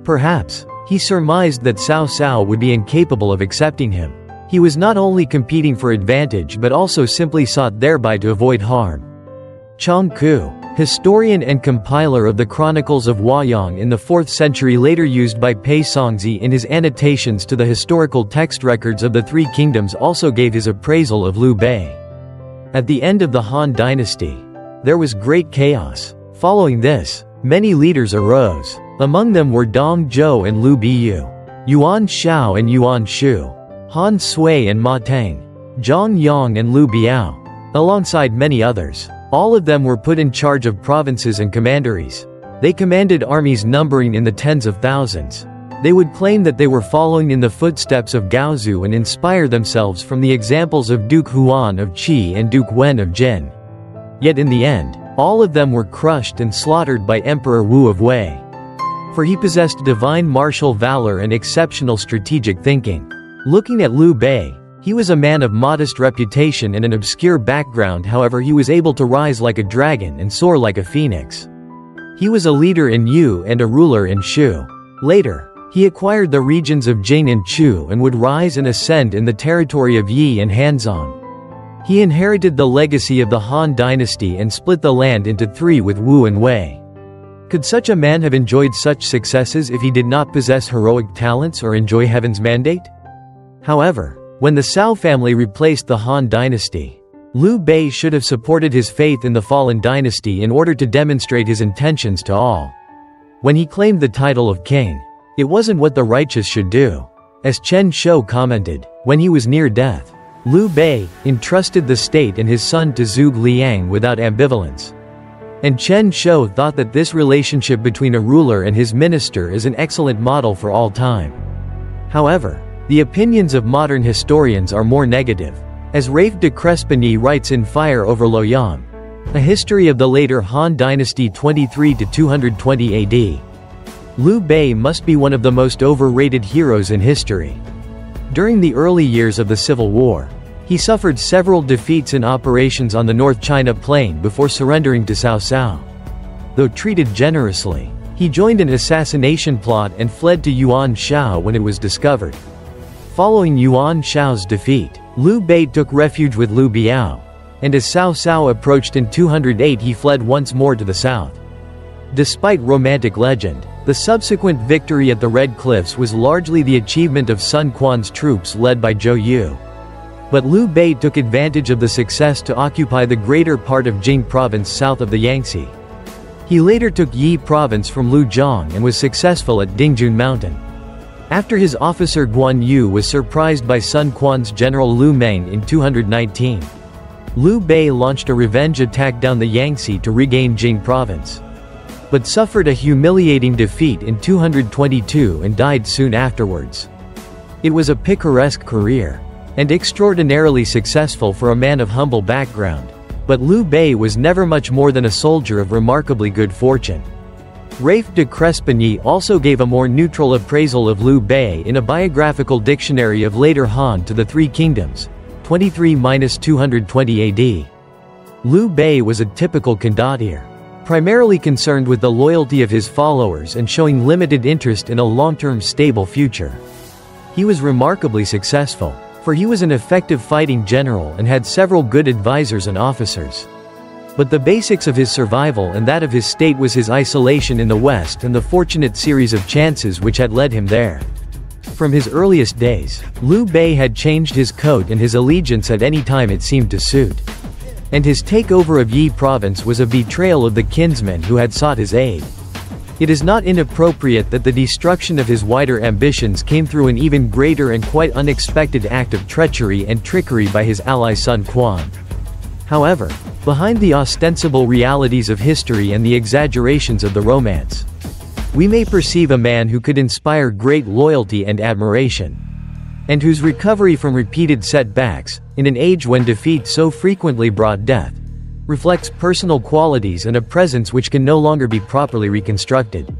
Perhaps, he surmised that Cao Cao would be incapable of accepting him. He was not only competing for advantage but also simply sought thereby to avoid harm. Chongqing, historian and compiler of the Chronicles of Huayang in the 4th century, later used by Pei Songzi in his annotations to the historical text records of the Three Kingdoms, also gave his appraisal of Liu Bei. At the end of the Han dynasty, there was great chaos. Following this, many leaders arose. Among them were Dong Zhou and Liu Biyu, Yuan Shao and Yuan Shu, Han Sui and Ma Teng, Zhang Yang and Liu Biao, alongside many others. All of them were put in charge of provinces and commanderies. They commanded armies numbering in the tens of thousands. They would claim that they were following in the footsteps of Gaozu and inspire themselves from the examples of Duke Huan of Qi and Duke Wen of Jin. Yet in the end, all of them were crushed and slaughtered by Emperor Wu of Wei. For he possessed divine martial valor and exceptional strategic thinking. Looking at Liu Bei, he was a man of modest reputation and an obscure background, however he was able to rise like a dragon and soar like a phoenix. He was a leader in Yu and a ruler in Shu. Later, he acquired the regions of Jing and Chu and would rise and ascend in the territory of Yi and Hanzong. He inherited the legacy of the Han dynasty and split the land into 3 with Wu and Wei. Could such a man have enjoyed such successes if he did not possess heroic talents or enjoy heaven's mandate? However, when the Cao family replaced the Han dynasty, Liu Bei should have supported his faith in the fallen dynasty in order to demonstrate his intentions to all. When he claimed the title of king, it wasn't what the righteous should do. As Chen Shou commented, when he was near death, Liu Bei entrusted the state and his son to Zhuge Liang without ambivalence. And Chen Shou thought that this relationship between a ruler and his minister is an excellent model for all time. However, the opinions of modern historians are more negative. As Rafe de Crespigny writes in Fire over Loyang, a history of the later Han dynasty 23 to 220 AD, Liu Bei must be one of the most overrated heroes in history. During the early years of the Civil War, he suffered several defeats in operations on the North China Plain before surrendering to Cao Cao. Though treated generously, he joined an assassination plot and fled to Yuan Shao when it was discovered. Following Yuan Shao's defeat, Liu Bei took refuge with Liu Biao, and as Cao Cao approached in 208 he fled once more to the south. Despite romantic legend, the subsequent victory at the Red Cliffs was largely the achievement of Sun Quan's troops led by Zhou Yu. But Liu Bei took advantage of the success to occupy the greater part of Jing province south of the Yangtze. He later took Yi province from Liu Zhang and was successful at Dingjun Mountain. After his officer Guan Yu was surprised by Sun Quan's general Lu Meng in 219, Liu Bei launched a revenge attack down the Yangtze to regain Jing province, but suffered a humiliating defeat in 222 and died soon afterwards. It was a picaresque career, and extraordinarily successful for a man of humble background, but Liu Bei was never much more than a soldier of remarkably good fortune. Rafe de Crespigny also gave a more neutral appraisal of Liu Bei in a biographical dictionary of later Han to the Three Kingdoms, 23–220 AD. Liu Bei was a typical condottiere, primarily concerned with the loyalty of his followers and showing limited interest in a long-term stable future. He was remarkably successful, for he was an effective fighting general and had several good advisors and officers. But the basics of his survival and that of his state was his isolation in the West and the fortunate series of chances which had led him there. From his earliest days, Liu Bei had changed his coat and his allegiance at any time it seemed to suit. And his takeover of Yi province was a betrayal of the kinsmen who had sought his aid. It is not inappropriate that the destruction of his wider ambitions came through an even greater and quite unexpected act of treachery and trickery by his ally Sun Quan. However, behind the ostensible realities of history and the exaggerations of the romance, we may perceive a man who could inspire great loyalty and admiration, and whose recovery from repeated setbacks, in an age when defeat so frequently brought death, reflects personal qualities and a presence which can no longer be properly reconstructed.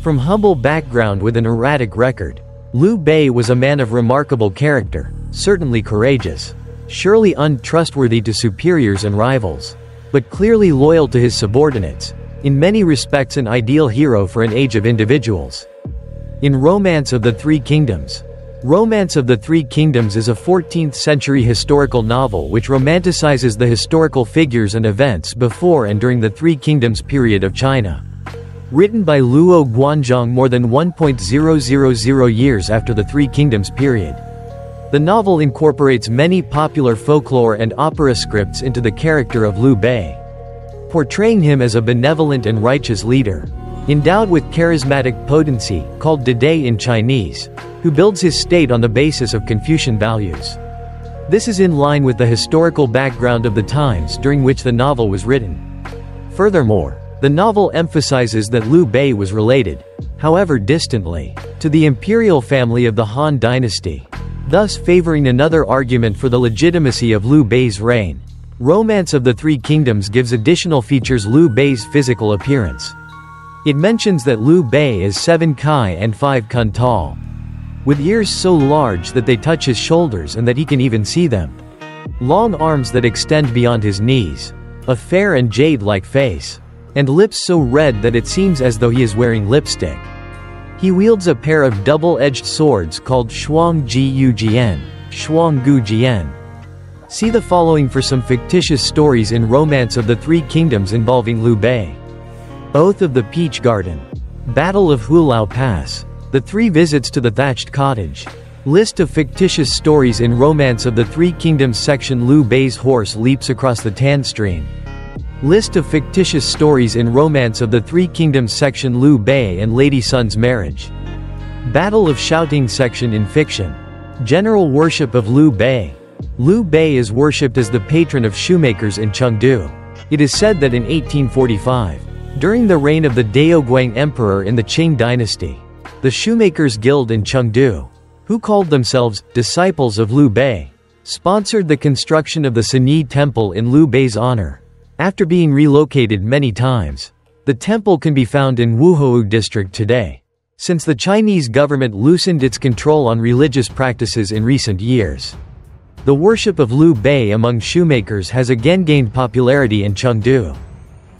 From humble background with an erratic record, Liu Bei was a man of remarkable character, certainly courageous, surely untrustworthy to superiors and rivals, but clearly loyal to his subordinates, in many respects an ideal hero for an age of individuals. In Romance of the Three Kingdoms. Romance of the Three Kingdoms is a 14th-century historical novel which romanticizes the historical figures and events before and during the Three Kingdoms period of China. Written by Luo Guanzhong more than 1,000 years after the Three Kingdoms period. The novel incorporates many popular folklore and opera scripts into the character of Liu Bei, portraying him as a benevolent and righteous leader, endowed with charismatic potency, called Dede in Chinese, who builds his state on the basis of Confucian values. This is in line with the historical background of the times during which the novel was written. Furthermore, the novel emphasizes that Liu Bei was related, however distantly, to the imperial family of the Han dynasty, thus favoring another argument for the legitimacy of Liu Bei's reign. Romance of the Three Kingdoms gives additional features Liu Bei's physical appearance. It mentions that Liu Bei is 7 kai and 5 kun tall, with ears so large that they touch his shoulders and that he can even see them, long arms that extend beyond his knees, a fair and jade-like face, and lips so red that it seems as though he is wearing lipstick. He wields a pair of double-edged swords called Shuangjiu Jian, Shuanggu Jian. See the following for some fictitious stories in Romance of the Three Kingdoms involving Liu Bei. Oath of the Peach Garden. Battle of Hulao Pass. The Three Visits to the Thatched Cottage. List of fictitious stories in Romance of the Three Kingdoms section. Liu Bei's horse leaps across the Tan stream. List of fictitious stories in Romance of the Three Kingdoms section. Liu Bei and Lady Sun's marriage. Battle of Shouting section in fiction. General worship of Liu Bei. Liu Bei is worshipped as the patron of shoemakers in Chengdu. It is said that in 1845, during the reign of the Daoguang Emperor in the Qing dynasty, the shoemakers guild in Chengdu, who called themselves disciples of Liu Bei, sponsored the construction of the Sanyi Temple in Liu Bei's honor. After being relocated many times, the temple can be found in Wuhou district today. Since the Chinese government loosened its control on religious practices in recent years, the worship of Liu Bei among shoemakers has again gained popularity in Chengdu.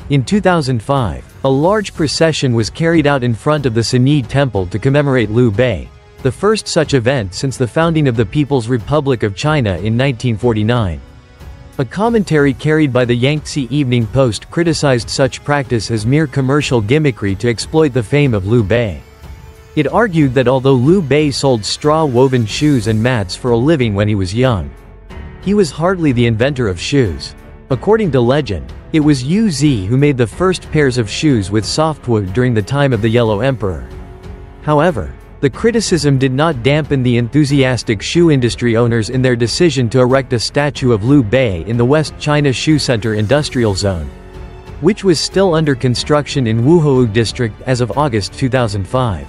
In 2005, a large procession was carried out in front of the Sanyi Temple to commemorate Liu Bei, the first such event since the founding of the People's Republic of China in 1949. A commentary carried by the Yangtze Evening Post criticized such practice as mere commercial gimmickry to exploit the fame of Liu Bei. It argued that although Liu Bei sold straw-woven shoes and mats for a living when he was young, he was hardly the inventor of shoes. According to legend, it was Yu Zi who made the first pairs of shoes with softwood during the time of the Yellow Emperor. However, the criticism did not dampen the enthusiastic shoe industry owners in their decision to erect a statue of Liu Bei in the West China Shoe Center industrial zone, which was still under construction in Wuhou district as of August 2005.